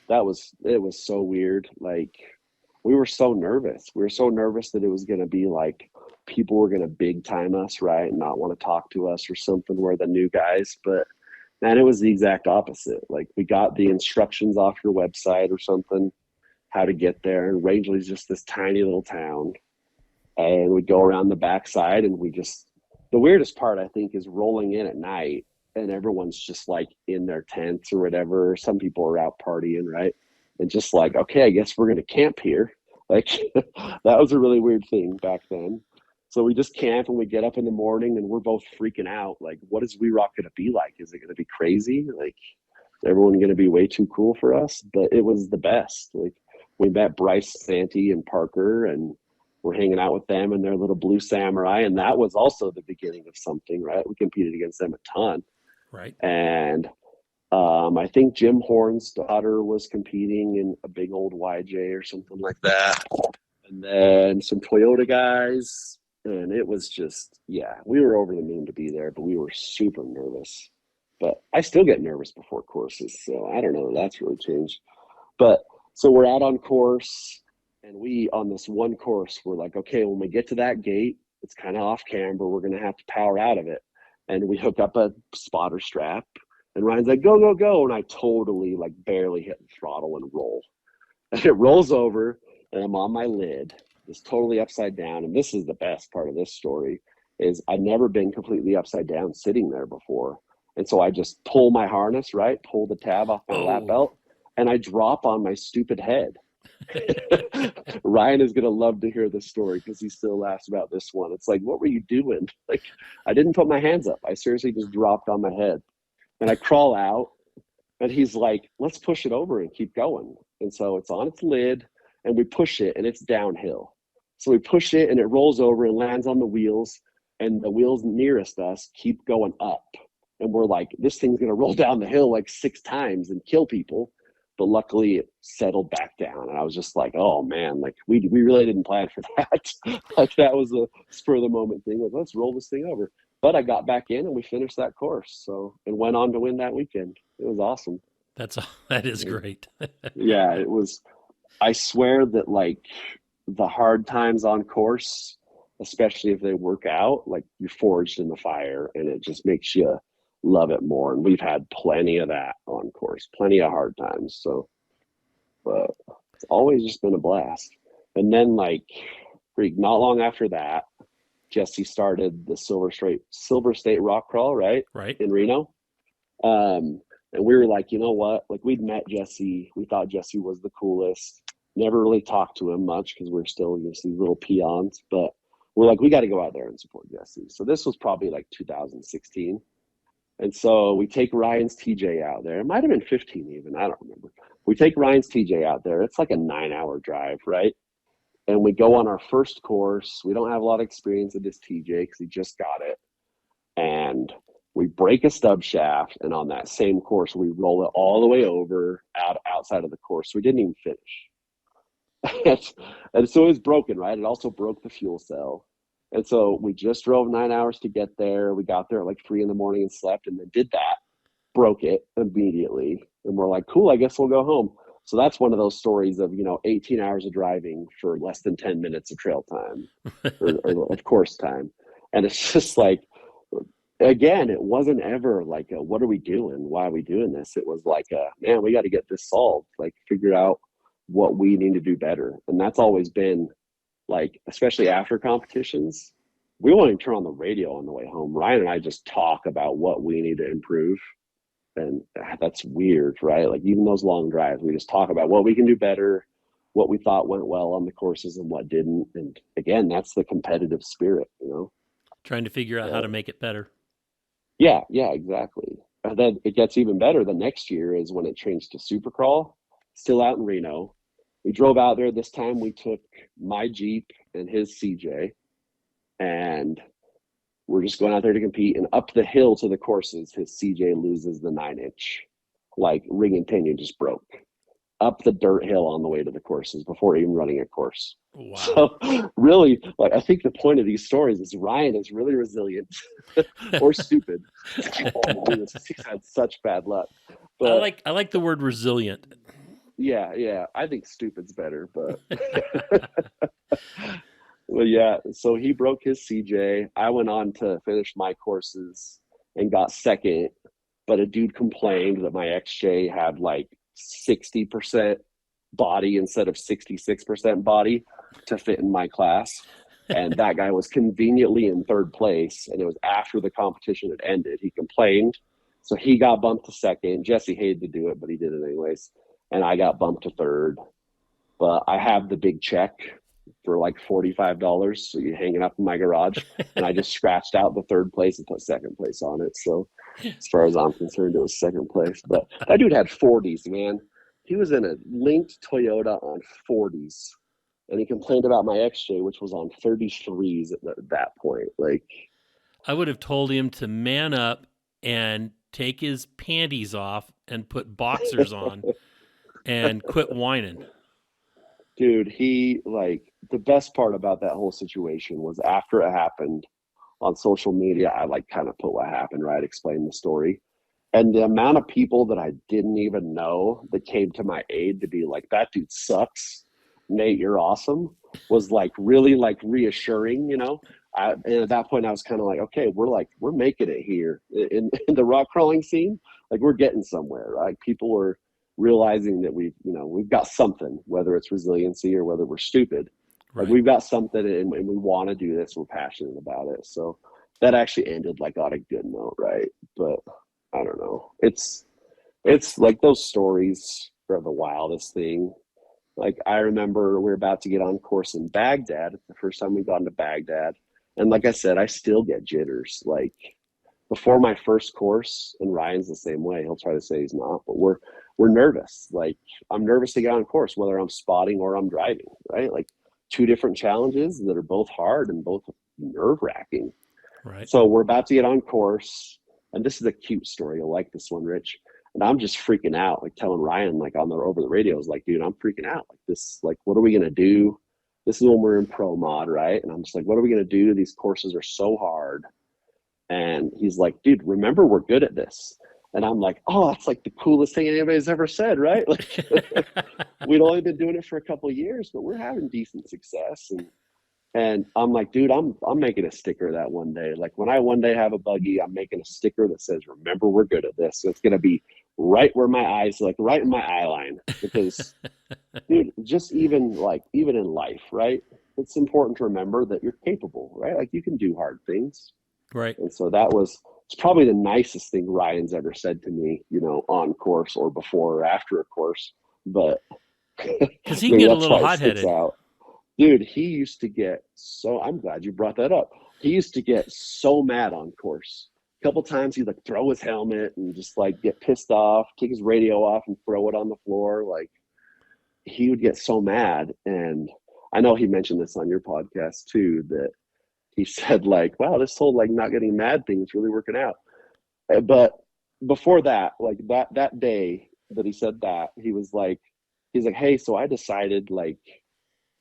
it was so weird. Like, we were so nervous. We were so nervous that it was going to be like people were going to big time us, right, and not want to talk to us or something. We're the new guys. But man, it was the exact opposite. Like, we got the instructions off your website or something, how to get there. And Rangeley's just this tiny little town. And we go around the backside, and the weirdest part, I think, is rolling in at night, and everyone's just like in their tents or whatever. Some people are out partying, right? And just like, okay, I guess we're going to camp here. Like, that was a really weird thing back then. So we just camp, and we get up in the morning, and we're both freaking out. Like, what is We Rock going to be like? Is it going to be crazy? Like, is everyone going to be way too cool for us? But it was the best. Like, we met Bryce, Santee, and Parker, and we're hanging out with them and their little Blue Samurai. And that was also the beginning of something, right? We competed against them a ton.
Right.
And I think Jim Horn's daughter was competing in a big old YJ or something like that. And then some Toyota guys. And it was just, yeah, we were over the moon to be there, but we were super nervous. But I still get nervous before courses. So I don't know if that's really changed. But so we're out on course. And we, on this one course, we're like, okay, when we get to that gate, it's kind of off camber. We're going to have to power out of it. And we hook up a spotter strap. And Ryan's like, go, go, go. And I totally, like, barely hit the throttle and roll. And it rolls over, and I'm on my lid. It's totally upside down. And this is the best part of this story, is I've never been completely upside down sitting there before. And so I just pull my harness, right, pull the tab off my lap belt, and I drop on my stupid head. Ryan is going to love to hear this story because he still laughs about this one. It's like, what were you doing? Like, I didn't put my hands up. I seriously just dropped on my head. And I crawl out, and he's like, let's push it over and keep going. And so it's on its lid, and we push it, and it's downhill. So we push it, and it rolls over and lands on the wheels, and the wheels nearest us keep going up. And we're like, this thing's going to roll down the hill like 6 times and kill people. But luckily it settled back down. And I was just like, oh man, like we really didn't plan for that. Like, that was a spur of the moment thing. Like, let's roll this thing over. But I got back in, and we finished that course. So, and went on to win that weekend. It was awesome.
That is great.
Yeah, it was. I swear that, like, the hard times on course, especially if they work out, like, you're forged in the fire, and it just makes you love it more. And we've had plenty of that on course, plenty of hard times. So, but it's always just been a blast. And then, like, not long after that, Jesse started the Silver State Rock Crawl, right?
Right.
In Reno. And we were like, you know what? Like, we'd met Jesse. We thought Jesse was the coolest. Never really talked to him much because we're still just these little peons. But we're like, we got to go out there and support Jesse. So this was probably like 2016. And so we take Ryan's TJ out there. It might have been 15 even. I don't remember. We take Ryan's TJ out there. It's like a 9-hour drive, right? And we go on our first course. We don't have a lot of experience with this TJ because he just got it. And we break a stub shaft. And on that same course, we roll it all the way over outside of the course. So we didn't even finish. And so it was broken, right? It also broke the fuel cell. And so we just drove 9 hours to get there. We got there at like 3 a.m. and slept, and then did that, broke it immediately. And we're like, cool, I guess we'll go home. So that's one of those stories of, 18 hours of driving for less than 10 minutes of trail time or of course time. And it's just like, again, it wasn't ever like, what are we doing? Why are we doing this? It was like, man, we got to get this solved, like figure out what we need to do better. And that's always been, like, especially after competitions, we won't even turn on the radio on the way home. Ryan and I just talk about what we need to improve. And that's weird, right? Like even those long drives, we just talk about what we can do better, what we thought went well on the courses and what didn't. And again, that's the competitive spirit,
Trying to figure out how to make it better.
Yeah, exactly. And then it gets even better. The next year is when it changed to Supercrawl, still out in Reno. We drove out there. This time we took my Jeep and his CJ, and we're just going out there to compete. And up the hill to the courses, his CJ loses the 9-inch, like ring and pinion just broke. Up the dirt hill on the way to the courses before even running a course.
Wow.
So really, like, I think the point of these stories is Ryan is really resilient or stupid. He's had such bad luck. But
I like the word resilient.
Yeah. I think stupid's better, but well, yeah. So he broke his CJ. I went on to finish my courses and got second, but a dude complained that my XJ had like 60% body instead of 66% body to fit in my class. And that guy was conveniently in third place. And it was after the competition had ended. He complained. So he got bumped to second. Jesse hated to do it, but he did it anyways. And I got bumped to third. But I have the big check for like $45. So you hang it up in my garage. And I just scratched out the third place and put second place on it. So as far as I'm concerned, it was second place. But that dude had 40s, man. He was in a linked Toyota on 40s. And he complained about my XJ, which was on 33s at that point. Like,
I would have told him to man up and take his panties off and put boxers on and quit whining.
Dude, the best part about that whole situation was after it happened on social media, I kind of put what happened, right? Explain the story. And the amount of people that I didn't even know that came to my aid to be like, that dude sucks. Nate, you're awesome, was really reassuring, and at that point I was kind of like, okay, we're making it here in the rock crawling scene. Like we're getting somewhere, right? People are realizing that we've got something, whether it's resiliency or whether we're stupid.
Right.
Like we've got something and we want to do this. We're passionate about it. So that actually ended on a good note, right? But I don't know. It's like those stories are the wildest thing. Like I remember we were about to get on course in Baghdad. It's the first time we've gone to Baghdad. And like I said, I still get jitters. Like before my first course, and Ryan's the same way. He'll try to say he's not, but we're nervous. Like I'm nervous to get on course, whether I'm spotting or I'm driving, right? Like two different challenges that are both hard and both nerve-wracking.
Right.
So we're about to get on course. And this is a cute story. You'll like this one, Rich. And I'm just freaking out, telling Ryan, over the radio, dude, I'm freaking out. What are we going to do? This is when we're in pro mod, right? And I'm just like, what are we going to do? These courses are so hard. And he's like, dude, remember, we're good at this. And I'm like, oh, that's the coolest thing anybody's ever said, right? We'd only been doing it for a couple of years, but we're having decent success. And I'm like, dude, I'm making a sticker of that one day. When I one day have a buggy, I'm making a sticker that says, remember, we're good at this. So it's going to be right where my eyes, right in my eye line. Because, dude, just even in life, right? It's important to remember that you're capable, right? You can do hard things.
Right.
And so it's probably the nicest thing Ryan's ever said to me, on course or before or after a course. But
because he can get a little hot-headed.
Dude, he used to get so, I'm glad you brought that up. He used to get so mad on course. A couple times he'd like throw his helmet and just like get pissed off, take his radio off and throw it on the floor. Like he would get so mad. And I know he mentioned this on your podcast too, that he said like, wow, this whole like not getting mad thing is really working out. But before that, like that day that he said that, he's like, hey, so I decided like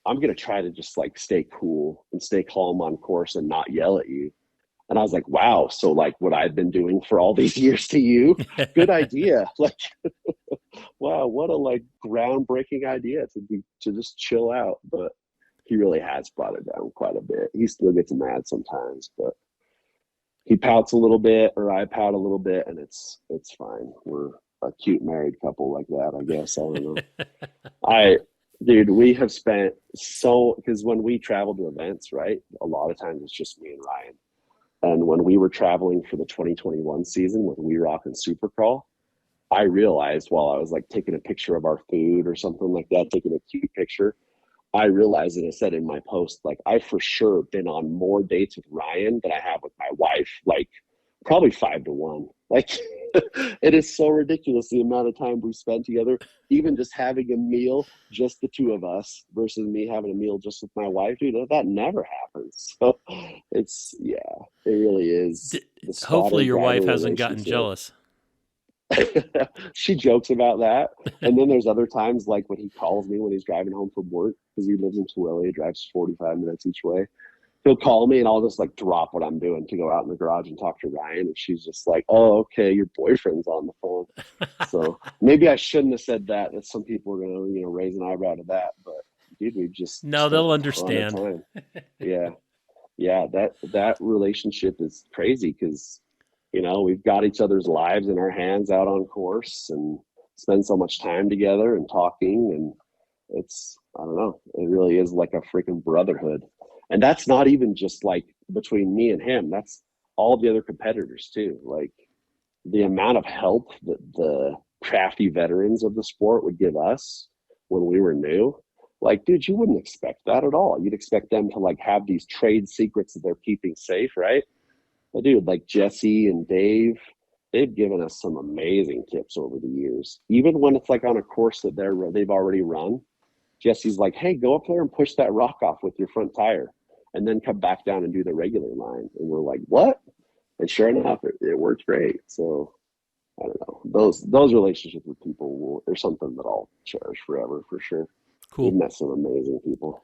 I'm gonna try to just like stay cool and stay calm on course and not yell at you. And I was like, wow, so like what I've been doing for all these years to you, good idea. Like, wow, what a like groundbreaking idea to just chill out. But he really has brought it down quite a bit. He still gets mad sometimes, but he pouts a little bit or I pout a little bit and it's fine. We're a cute married couple like that, I guess. I don't know. Dude, we have spent because when we travel to events, right, a lot of times it's just me and Ryan. And when we were traveling for the 2021 season with We Rock and Supercrawl, I realized while I was like taking a picture of our food or something like that, taking a cute picture, I realized, and I said in my post, like I for sure been on more dates with Ryan than I have with my wife, like probably 5-1. Like it is so ridiculous the amount of time we spend together, even just having a meal, just the two of us versus me having a meal just with my wife. Dude, that never happens. So it really is.
Hopefully your wife hasn't gotten jealous.
She jokes about that. And then there's other times like when he calls me when he's driving home from work, because he lives in Tooele, he drives 45 minutes each way. He'll call me and I'll just like drop what I'm doing to go out in the garage and talk to Ryan. And she's just like, oh, okay, your boyfriend's on the phone. So maybe I shouldn't have said that. That some people are going to, raise an eyebrow to that. But dude, we just
no, they'll understand.
Yeah. Yeah. That relationship is crazy because, we've got each other's lives in our hands out on course and spend so much time together and talking. And I don't know, it really is like a freaking brotherhood. And that's not even just like between me and him. That's all the other competitors too. Like the amount of help that the crafty veterans of the sport would give us when we were new. Like, dude, you wouldn't expect that at all. You'd expect them to like have these trade secrets that they're keeping safe, right? But dude, like Jesse and Dave, they've given us some amazing tips over the years. Even when it's like on a course that they've already run, Jesse's like, hey, go up there and push that rock off with your front tire and then come back down and do the regular line. And we're like, what? And sure enough, it worked great. So I don't know. Those relationships with people are something that I'll cherish forever for sure.
Cool.
We've met some amazing people.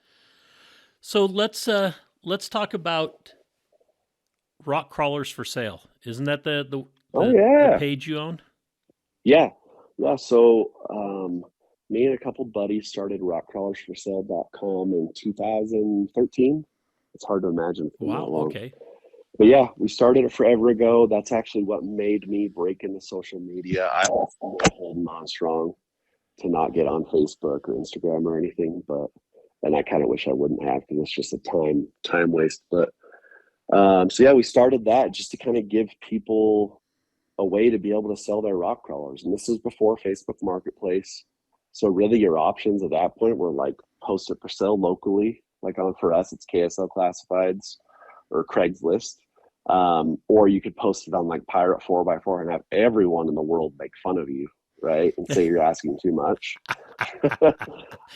So let's talk about Rock Crawlers for Sale. Isn't that the page you own?
Yeah. Yeah. So me and a couple buddies started rockcrawlersforsale.com in 2013. It's hard to imagine.
Wow. Okay.
But yeah, we started it forever ago. That's actually what made me break into social media. I was holding on strong to not get on Facebook or Instagram or anything, and I kind of wish I wouldn't have because it's just a time waste. But so yeah, we started that just to kind of give people a way to be able to sell their rock crawlers. And this is before Facebook Marketplace. So really your options at that point were like post it for sale locally. Like for us, it's KSL Classifieds or Craigslist. Or you could post it on like Pirate 4x4 and have everyone in the world make fun of you, right? And say you're asking too much.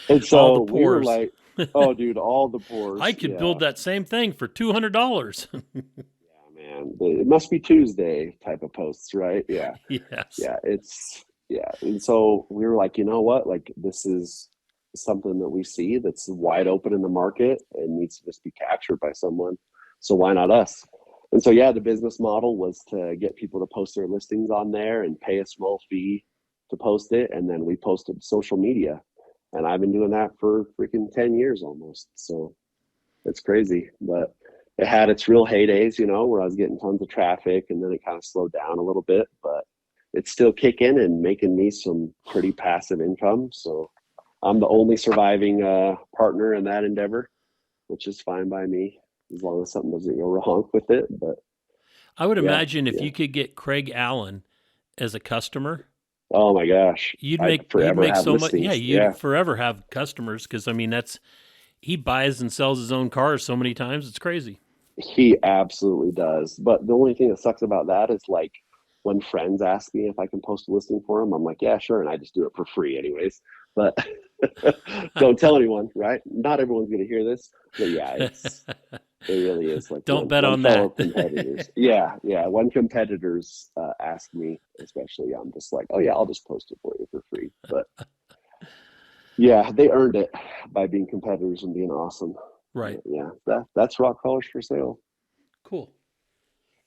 And so we were like, oh, dude, all the pores.
I could build that same thing for $200.
Yeah, man. It must be Tuesday type of posts, right? Yeah.
Yes.
Yeah. And so we were like, you know what? Like, this is something that we see that's wide open in the market and needs to just be captured by someone. So why not us? And so, yeah, the business model was to get people to post their listings on there and pay a small fee to post it. And then we posted social media. And I've been doing that for freaking 10 years almost. So it's crazy. But it had its real heydays, where I was getting tons of traffic and then it kind of slowed down a little bit. But it's still kicking and making me some pretty passive income. So I'm the only surviving partner in that endeavor, which is fine by me as long as something doesn't go wrong with it. But
I would imagine if you could get Craig Allen as a customer,
oh my gosh,
you'd make so much. Yeah, you'd forever have customers because I mean He buys and sells his own cars so many times. It's crazy.
He absolutely does. But the only thing that sucks about that is like when friends ask me if I can post a listing for them, I'm like, yeah, sure. And I just do it for free anyways. But don't tell anyone, right? Not everyone's going to hear this. But yeah, it really is like
Don't bet
when
on
fellow
that.
competitors. Yeah, yeah. When competitors ask me, especially, I'm just like, oh yeah, I'll just post it for you for free. But yeah, they earned it by being competitors and being awesome.
Right.
Yeah, that's rock crawlers for sale.
Cool.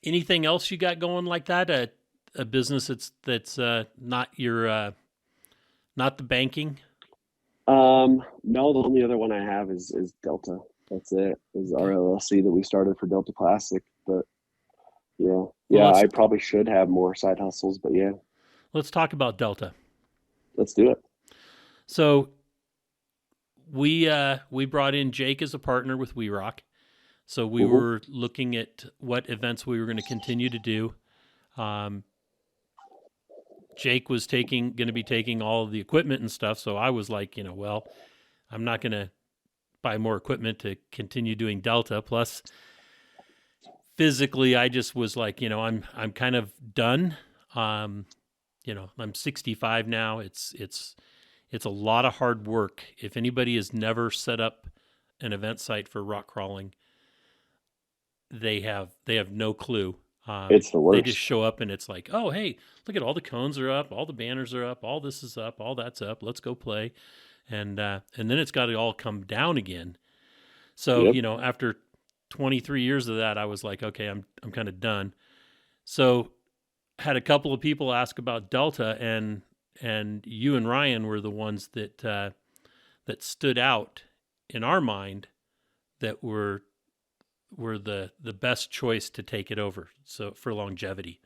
Anything else you got going like that? A business that's not your not the banking.
No, the only other one I have is Delta. That's it. Is our
Okay.
LLC that we started for Delta Classic. But yeah,
Well,
yeah, I probably should have more side hustles, but yeah,
let's talk about Delta.
let's do it.
So we brought in Jake as a partner with We Rock. So we
Hmm.
were looking at what events we were going to continue to do. Um, Jake was going to be taking all of the equipment and stuff. So I was like, well, I'm not going to buy more equipment to continue doing Delta. Plus, physically, I just was like, I'm kind of done. Um, I'm 65 now. It's a lot of hard work. If anybody has never set up an event site for rock crawling, they have no clue.
It's the
They just
worst.
show up and it's like, oh hey, look at all the cones are up, all the banners are up, all this is up, all that's up. Let's go play, and then it's got to all come down again. So
Yep.
after 23 years of that, I was like, okay, I'm kind of done. So had a couple of people ask about Delta, and you and Ryan were the ones that stood out in our mind that were the best choice to take it over. So for longevity.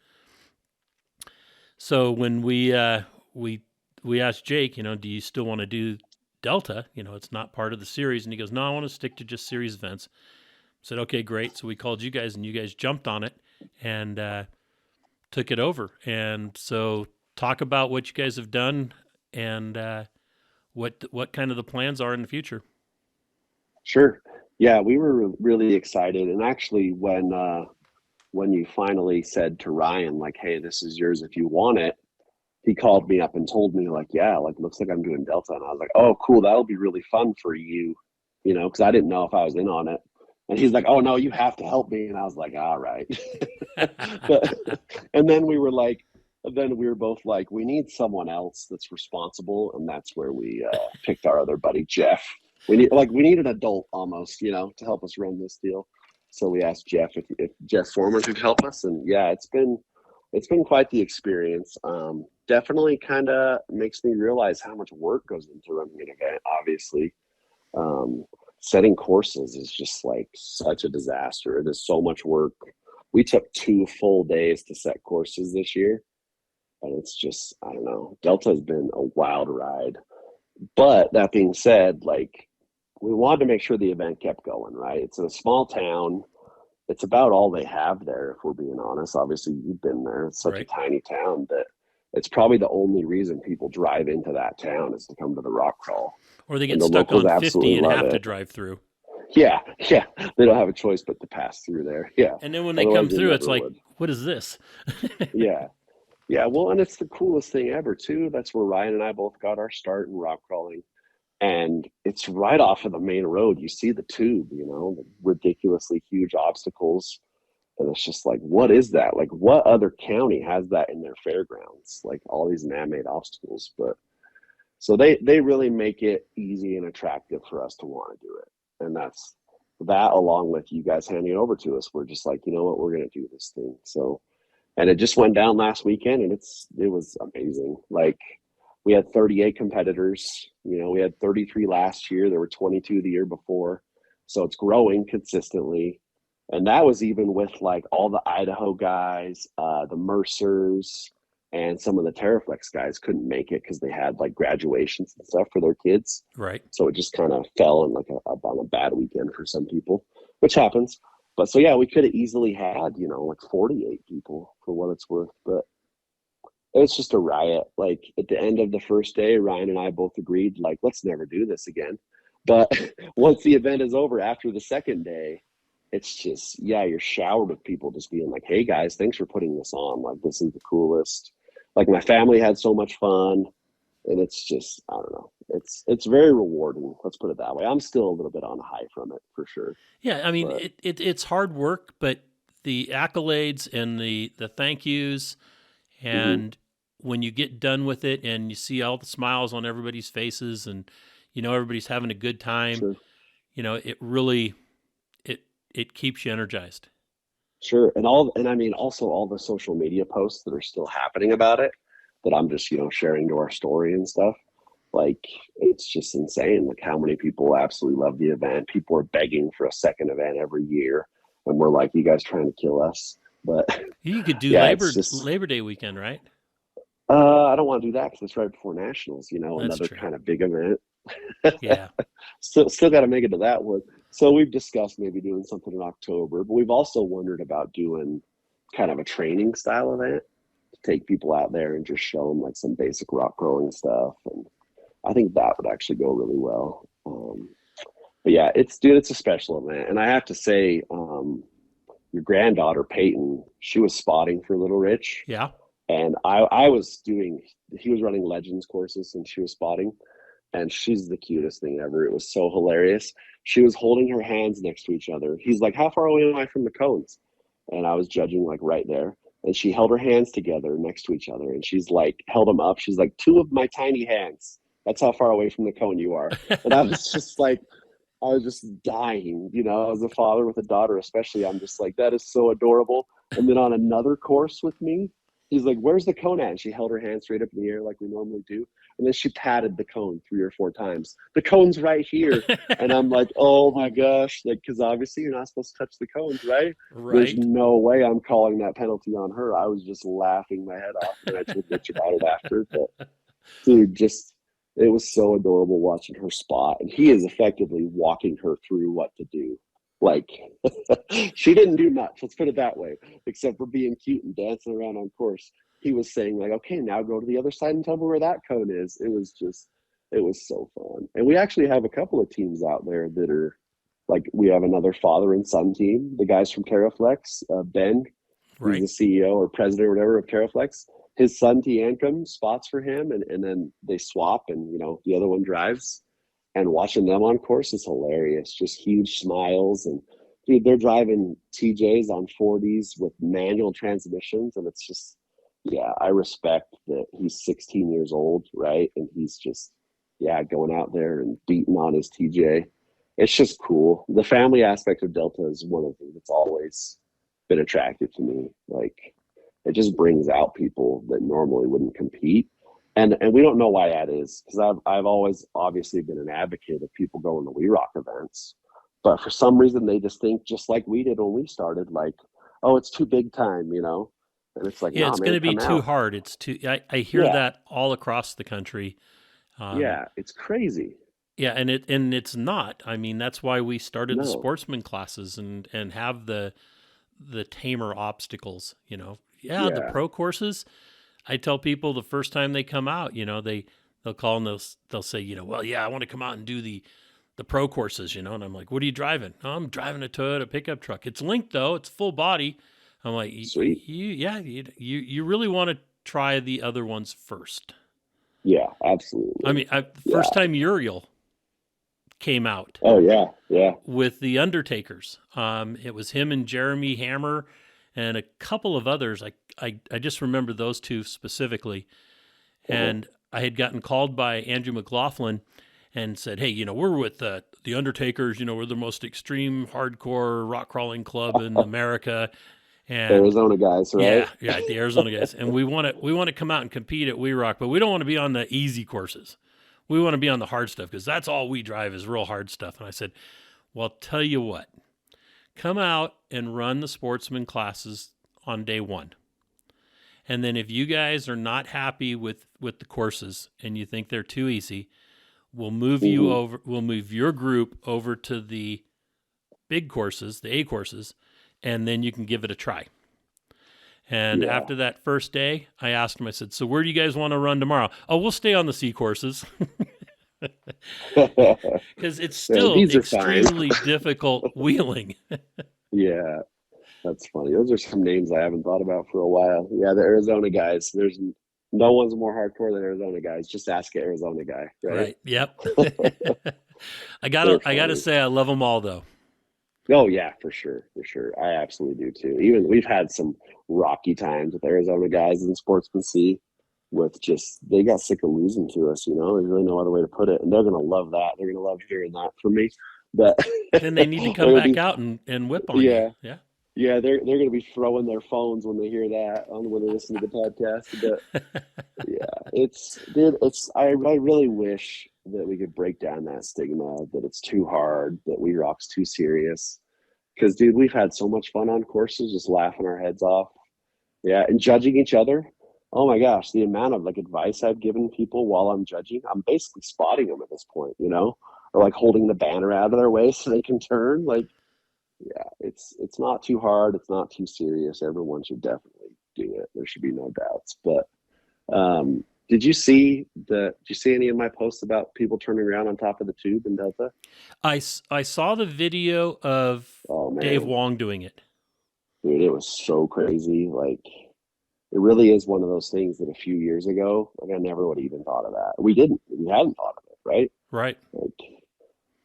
So when we asked Jake, do you still want to do Delta? It's not part of the series, and he goes, no, I want to stick to just series events. I said, okay, great. So we called you guys, and you guys jumped on it and took it over. And so talk about what you guys have done and what kind of the plans are in the future.
Sure. Yeah, we were really excited, and actually, when you finally said to Ryan, like, "Hey, this is yours if you want it," he called me up and told me, like, "Yeah, like, looks like I'm doing Delta," and I was like, "Oh, cool, that'll be really fun for you," because I didn't know if I was in on it. And he's like, "Oh no, you have to help me," and I was like, "All right." But and then we were both like, we need someone else that's responsible, and that's where we picked our other buddy Jeff. We need an adult almost, to help us run this deal. So we asked Jeff if Jeff Foreman could help us, and yeah, it's been quite the experience. Definitely kind of makes me realize how much work goes into running an event. Obviously, um, setting courses is just like such a disaster. It is so much work. We took 2 full days to set courses this year, and it's just, I don't know. Delta has been a wild ride. But that being said, like, we wanted to make sure the event kept going, right? It's in a small town. It's about all they have there, if we're being honest. Obviously, you've been there. It's such a
Right.
tiny town that it's probably the only reason people drive into that town is to come to the rock crawl.
Or they
And
get
the
stuck
locals
on 50
absolutely
and
love
have to
it.
drive through.
Yeah, yeah. They don't have a choice but to pass through there. Yeah.
And then when they come
Otherwise, they
through, it's
never
like,
would.
what is this?
Yeah. Yeah. Well, and it's the coolest thing ever, too. That's where Ryan and I both got our start in rock crawling. And it's right off of the main road. You see the tube, the ridiculously huge obstacles. And it's just like, what is that? Like, what other county has that in their fairgrounds? Like all these man-made obstacles. But so they really make it easy and attractive for us to want to do it. And that's that, along with you guys handing it over to us. We're just like, you know what, we're gonna do this thing. So, and it just went down last weekend, and it was amazing. Like, we had 38 competitors. We had 33 last year. There were 22 the year before. So it's growing consistently. And that was even with like all the Idaho guys, the Mercers, and some of the Terraflex guys couldn't make it because they had like graduations and stuff for their kids.
Right.
So it just kind of fell in like on a bad weekend for some people, which happens. But so yeah, we could have easily had, like 48 people for what it's worth. But it's just a riot. Like at the end of the first day, Ryan and I both agreed, like, let's never do this again. But once the event is over after the second day, it's just, yeah, you're showered with people just being like, hey guys, thanks for putting this on. Like, this is the coolest. Like, my family had so much fun. And it's just, I don't know. It's very rewarding. Let's put it that way. I'm still a little bit on a high from it for sure.
Yeah, I mean,
But
it's hard work, but the accolades and the thank yous, and when you get done with it and you see all the smiles on everybody's faces, and everybody's having a good time,
sure.
It really it keeps you energized.
Sure. And I mean, also all the social media posts that are still happening about it that I'm just, sharing to our story and stuff. Like, it's just insane. Like, how many people absolutely love the event. People are begging for a second event every year. And we're like, you guys trying to kill us? But
You could do
yeah,
Labor Day weekend, right?
I don't want to do that because it's right before nationals,
That's
another
true.
kind of big event.
Yeah.
Still got to make it to that one. So we've discussed maybe doing something in October, but we've also wondered about doing kind of a training style event to take people out there and just show them like some basic rock crawling stuff. And I think that would actually go really well. But yeah, it's a special event. And I have to say, your granddaughter, Peyton, she was spotting for Little Rich.
Yeah.
And he was running legends courses and she was spotting. And she's the cutest thing ever. It was so hilarious. She was holding her hands next to each other. He's like, how far away am I from the cones? And I was judging like right there. And she held her hands together next to each other. And she's like, held them up. She's like, two of my tiny hands. That's how far away from the cone you are. And I was just like, I was just dying, as a father with a daughter, especially. I'm just like, that is so adorable. And then on another course with me, he's like, where's the cone at? And she held her hand straight up in the air like we normally do. And then she patted the cone 3 or 4 times. The cone's right here. And I'm like, oh my gosh. Like, because obviously you're not supposed to touch the cones, right? There's no way I'm calling that penalty on her. I was just laughing my head off. And I told Mitch about it after. But dude, it was so adorable watching her spot. And he is effectively walking her through what to do. Like, she didn't do much, let's put it that way, except for being cute and dancing around on course. He was saying like, okay, now go to the other side and tell me where that cone is. It was so fun. And we actually have a couple of teams out there that are like, we have another father and son team, the guys from TerraFlex, Ben,
Right.
who's the CEO or president or whatever of TerraFlex. His son Tiancum spots for him, and then they swap, and the other one drives. And watching them on course is hilarious. Just huge smiles. And dude, they're driving TJs on 40s with manual transmissions. And it's just, yeah, I respect that he's 16 years old, right? And he's just, going out there and beating on his TJ. It's just cool. The family aspect of Delta is one of the things that's always been attractive to me. Like, it just brings out people that normally wouldn't compete. And we don't know why that is, because I've always obviously been an advocate of people going to We Rock events, but for some reason they just think, just like we did when we started, like, oh, it's too big time, and it's like,
Yeah,
nah,
it's
man,
going to be
come
too
out.
hard. It's too. I hear that all across the country.
It's crazy.
Yeah, and it's not. I mean, that's why we started the
No,
sportsman classes and have the tamer obstacles. The
yeah,
pro courses. I tell people the first time they come out, they'll call and they'll say, well, yeah, I want to come out and do the pro courses, and I'm like, what are you driving? Oh, I'm driving a Toyota pickup truck. It's linked though, it's full body. I'm like,
sweet.
You really want to try the other ones first.
Yeah, absolutely.
I mean, first time Uriel came out.
Oh yeah.
With the Undertakers. It was him and Jeremy Hammer and a couple of others. I just remember those two specifically. And I had gotten called by Andrew McLaughlin and said, hey, we're with the Undertakers. We're the most extreme hardcore rock crawling club in America. And
Arizona guys, right?
Yeah, the Arizona guys. And we want to come out and compete at We Rock, but we don't want to be on the easy courses. We want to be on the hard stuff because that's all we drive is real hard stuff. And I said, well, tell you what, come out and run the sportsman classes on day 1. And then if you guys are not happy with the courses and you think they're too easy, we'll move you over. We'll move your group over to the big courses, the A courses, and then you can give it a try. And after that first day, I asked him, I said, so where do you guys want to run tomorrow? Oh, we'll stay on the C courses. Because it's
Yeah,
still
these are fine.
extremely difficult wheeling.
Yeah, that's funny. Those are some names I haven't thought about for a while. Yeah, the Arizona guys. There's no one's more hardcore than Arizona guys. Just ask an Arizona guy, right?
Right. Yep.
They're
I gotta
funny.
say I love them all though.
Oh yeah, for sure, for sure. I absolutely do too. Even we've had some rocky times with Arizona guys in Sportsman C with just they got sick of losing to us, There's really no other way to put it. And they're gonna love that. They're gonna love hearing that from me. But
Then they need to
they're
come
gonna
back
be
out and whip on you.
yeah.
Yeah.
Yeah, they're gonna be throwing their phones when they hear that on when they listen to the podcast. But yeah, it's dude, I really wish that we could break down that stigma that it's too hard, that We Rock's too serious. Because dude, we've had so much fun on courses, just laughing our heads off. Yeah, and judging each other. Oh my gosh, the amount of like advice I've given people while I'm judging, I'm basically spotting them at this point, or like holding the banner out of their way so they can turn. Like, yeah, it's not too hard, it's not too serious. Everyone should definitely do it. There should be no doubts. But did you see any of my posts about people turning around on top of the tube in Delta?
I saw the video of
Oh
Dave
man,
Wong doing it.
dude, it was so crazy. Like it really is one of those things that a few years ago, like I never would have even thought of that. We hadn't thought of it, right?
Right.
Like,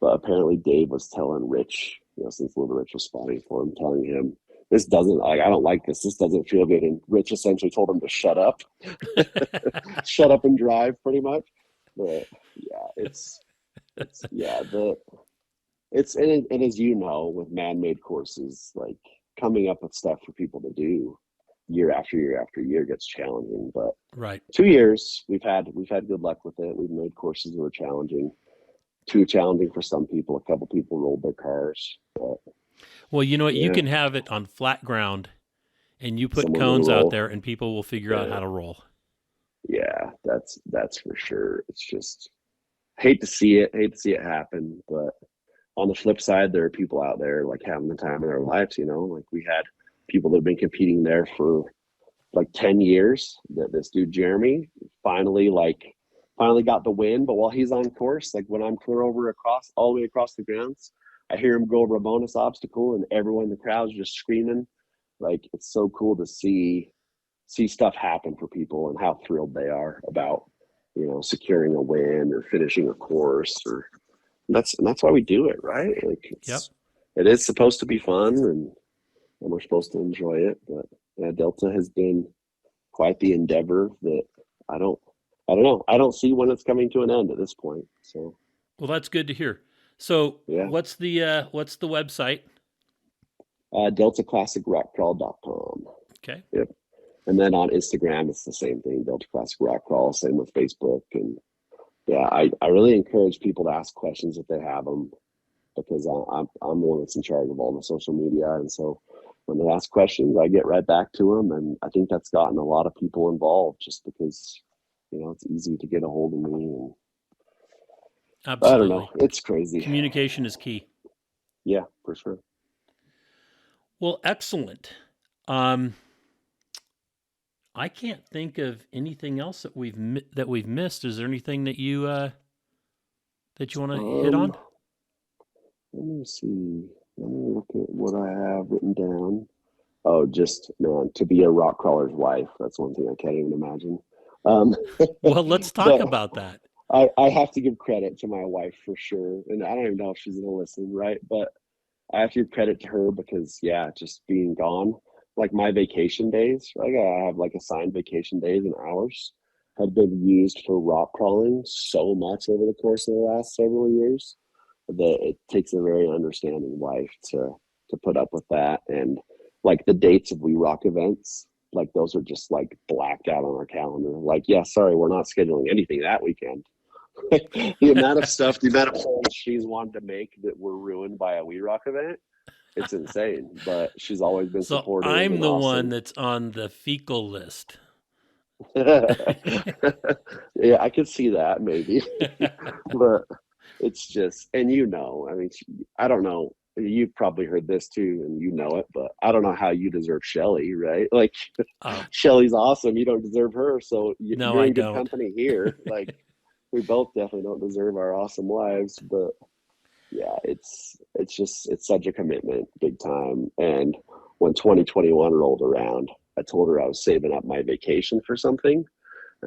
but apparently Dave was telling Rich, since Little Rich was spotting for him, telling him, this doesn't like I don't like this. This doesn't feel good. And Rich essentially told him to shut up. Shut up and drive pretty much. But yeah, it's yeah, and as you know, with man-made courses, like coming up with stuff for people to do year after year after year gets challenging. But
Right.
2 years we've had good luck with it. We've made courses that were challenging, too challenging for some people. A couple people rolled their cars, but
Well, you know what? You
yeah,
can have it on flat ground and you put
someone will
cones out
roll.
there and people will figure out
Yeah,
how to roll.
yeah, that's for sure. It's just hate to see it happen, but on the flip side, there are people out there like having the time of their lives. Like we had people that have been competing there for like 10 years. That this dude Jeremy finally got the win. But while he's on course, like when I'm clear over all the way across the grounds, I hear him go over a bonus obstacle and everyone in the crowd's just screaming. Like it's so cool to see stuff happen for people and how thrilled they are about securing a win or finishing a course. Or that's why we do it, right? Like
Yep.
it is supposed to be fun, and we're supposed to enjoy it. But yeah, Delta has been quite the endeavor that I don't know. I don't see when it's coming to an end at this point. So
Well, that's good to hear. So,
yeah,
what's the website?
DeltaClassicRockCrawl.com.
Okay.
Yep. And then on Instagram, it's the same thing, Delta Classic Rock Crawl. Same with Facebook. And yeah, I really encourage people to ask questions if they have them, because I'm the one that's in charge of all the social media. And so when they ask questions, I get right back to them. And I think that's gotten a lot of people involved just because, it's easy to get a hold of me. And I don't know.
Absolutely.
It's crazy.
Communication is key.
Yeah, for sure.
Well, excellent. I can't think of anything else that we've missed. Is there anything that you want to hit on?
Let me see. Let me look at what I have written down. Oh, just man, to be a rock crawler's wife. That's one thing I can't even imagine.
Well, let's talk about that.
I have to give credit to my wife for sure. And I don't even know if she's going to listen, right? But I have to give credit to her because, yeah, just being gone, like my vacation days, like I have like assigned vacation days and hours have been used for rock crawling so much over the course of the last several years that it takes a very understanding wife to put up with that. And like the dates of We Rock events, like those are just like blacked out on our calendar. Like, yeah, sorry, we're not scheduling anything that weekend. The amount of holes she's wanted to make that were ruined by a We Rock event, it's insane. But she's always been
So
supportive
I'm
and
the one
awesome.
that's on the fecal list.
Yeah, I could see that maybe. But it's just, and I mean, I don't know. You've probably heard this too, and it, but I don't know how you deserve Shelly, right? Like,
Oh,
Shelly's awesome. You don't deserve her. So
no,
you're
I
in good
don't.
company here. Like, We both definitely don't deserve our awesome lives, but yeah, it's such a commitment, big time. And when 2021 rolled around, I told her I was saving up my vacation for something.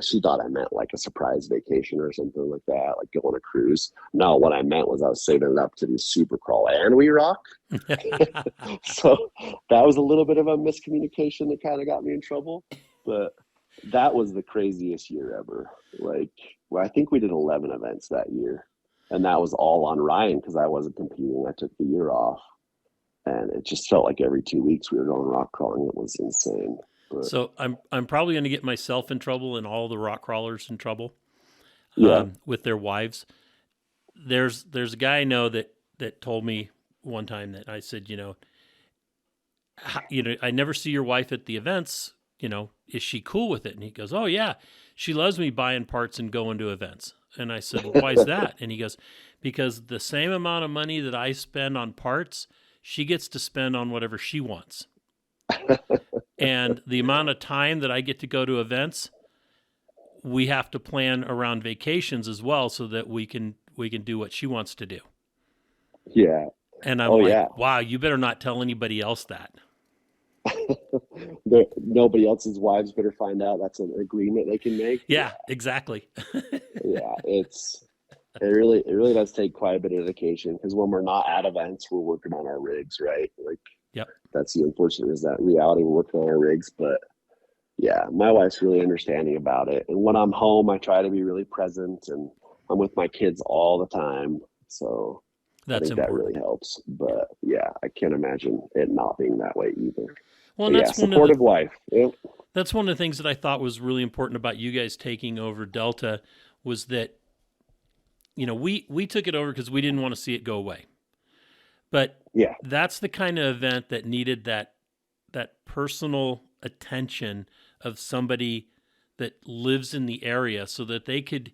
She thought I meant like a surprise vacation or something like that, like go on a cruise. No, what I meant was I was saving it up to do super crawl and we rock. So that was a little bit of a miscommunication that kind of got me in trouble. But that was the craziest year ever. Like, well, I think we did 11 events that year. And that was all on Ryan because I wasn't competing. I took the year off. And it just felt like every 2 weeks we were going rock crawling. It was insane. But,
So I'm probably going to get myself in trouble and all the rock crawlers in trouble with their wives. There's a guy I know that told me one time that I said, I never see your wife at the events. Is she cool with it? And he goes, oh yeah, she loves me buying parts and going to events. And I said, well, why is that? And he goes, because the same amount of money that I spend on parts, she gets to spend on whatever she wants. And the amount of time that I get to go to events, we have to plan around vacations as well so that we can do what she wants to do.
Yeah.
And I'm wow, you better not tell anybody else that.
Nobody else's wives better find out. That's an agreement they can make.
Yeah, exactly.
Yeah, it really does take quite a bit of dedication because when we're not at events, we're working on our rigs, right? Like,
yep.
That's the unfortunate is that reality. We're working on our rigs, but yeah, my wife's really understanding about it. And when I'm home, I try to be really present, and I'm with my kids all the time. So I think that really helps. But yeah, I can't imagine it not being that way either.
Well, and that's
supportive wife. Yep.
That's one of the things that I thought was really important about you guys taking over Delta was that, we took it over because we didn't want to see it go away. But
yeah,
that's the kind of event that needed that personal attention of somebody that lives in the area so that they could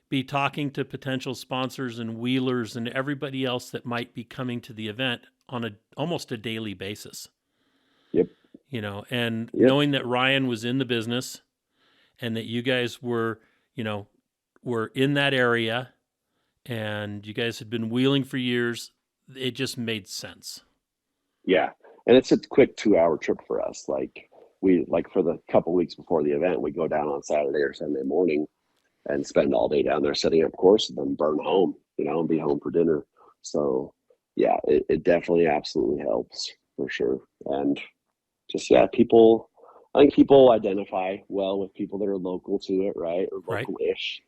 be talking to potential sponsors and wheelers and everybody else that might be coming to the event on almost a daily basis.
Yep.
Knowing that Ryan was in the business and that you guys were in that area and you guys had been wheeling for years, it just made sense.
Yeah. And it's a quick 2-hour trip for us. Like for the couple weeks before the event, we go down on Saturday or Sunday morning and spend all day down there setting up course and then burn home, and be home for dinner. So yeah, it definitely absolutely helps for sure. And just, I think people identify well with people that are local to it, right? Or local-ish.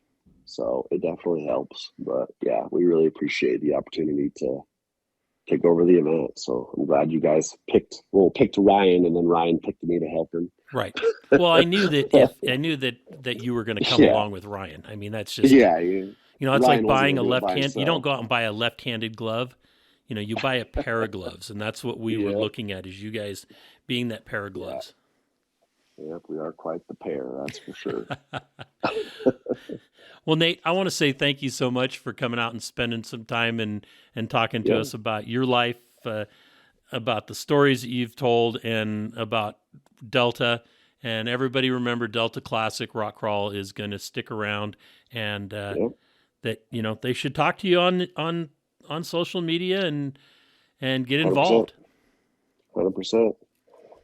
So it definitely helps. But yeah, we really appreciate the opportunity to take over the event. So I'm glad you guys picked Ryan, and then Ryan picked me to help him.
Right. Well, I knew that you were going to come along with Ryan. I mean, that's just it's Ryan like buying a left-handed. You don't go out and buy a left-handed glove. You buy a pair of gloves, and that's what we were looking at, is you guys being that pair of gloves.
Yep, we are quite the pair, that's for sure.
Well, Nate, I want to say thank you so much for coming out and spending some time and talking to us about your life, about the stories that you've told, and about Delta. And everybody remember, Delta Classic Rock Crawl is going to stick around, and that they should talk to you on social media and get involved.
100%.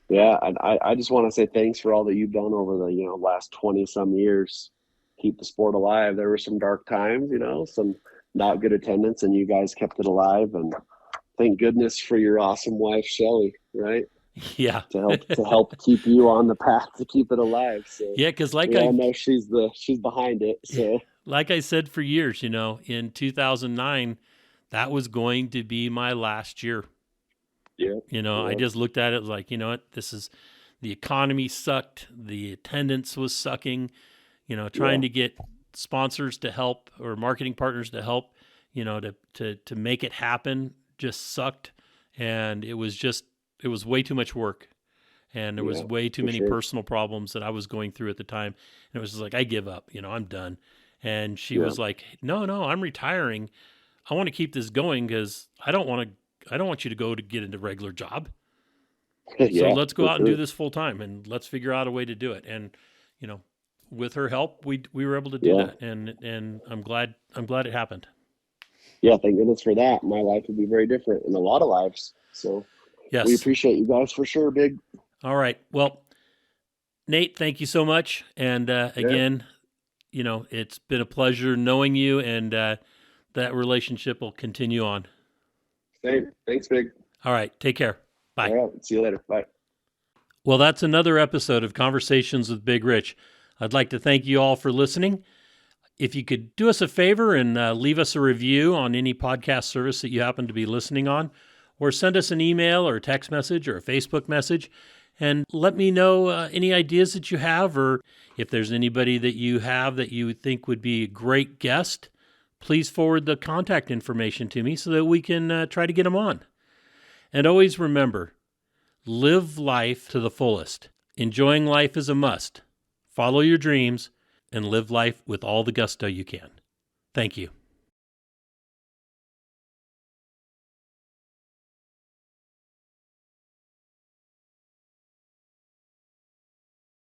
Yeah, and I just want to say thanks for all that you've done over the last 20-some years. Keep the sport alive. There were some dark times, some not good attendance, and you guys kept it alive. And thank goodness for your awesome wife, Shelly, right?
Yeah,
to help keep you on the path to keep it alive. So
yeah, because I
know she's behind it. So
like I said for years, in 2009, that was going to be my last year.
Yeah.
I just looked at it like, this is, the economy sucked. The attendance was sucking, trying to get sponsors to help or marketing partners to help, to make it happen just sucked. And it was way too much work. And there was way too many personal problems that I was going through at the time. And it was just like, I give up, I'm done. And she was like, no, I'm retiring. I want to keep this going because I don't want you to go to get into a regular job. So let's go out and do this full time, and let's figure out a way to do it. And, with her help, we were able to do
Yeah.
that, and I'm glad it happened.
Yeah, thank goodness for that. My life would be very different in a lot of lives. So
Yes.
we appreciate you guys for sure, Big.
All right. Well, Nate, thank you so much. And again, it's been a pleasure knowing you, and that relationship will continue on.
Same. Thanks, Big.
All right. Take care. Bye.
All right. See you later. Bye.
Well, that's another episode of Conversations with Big Rich. I'd like to thank you all for listening. If you could do us a favor and leave us a review on any podcast service that you happen to be listening on, or send us an email or a text message or a Facebook message, and let me know any ideas that you have, or if there's anybody that you have that you think would be a great guest, please forward the contact information to me so that we can try to get them on. And always remember, live life to the fullest. Enjoying life is a must. Follow your dreams and live life with all the gusto you can. Thank you.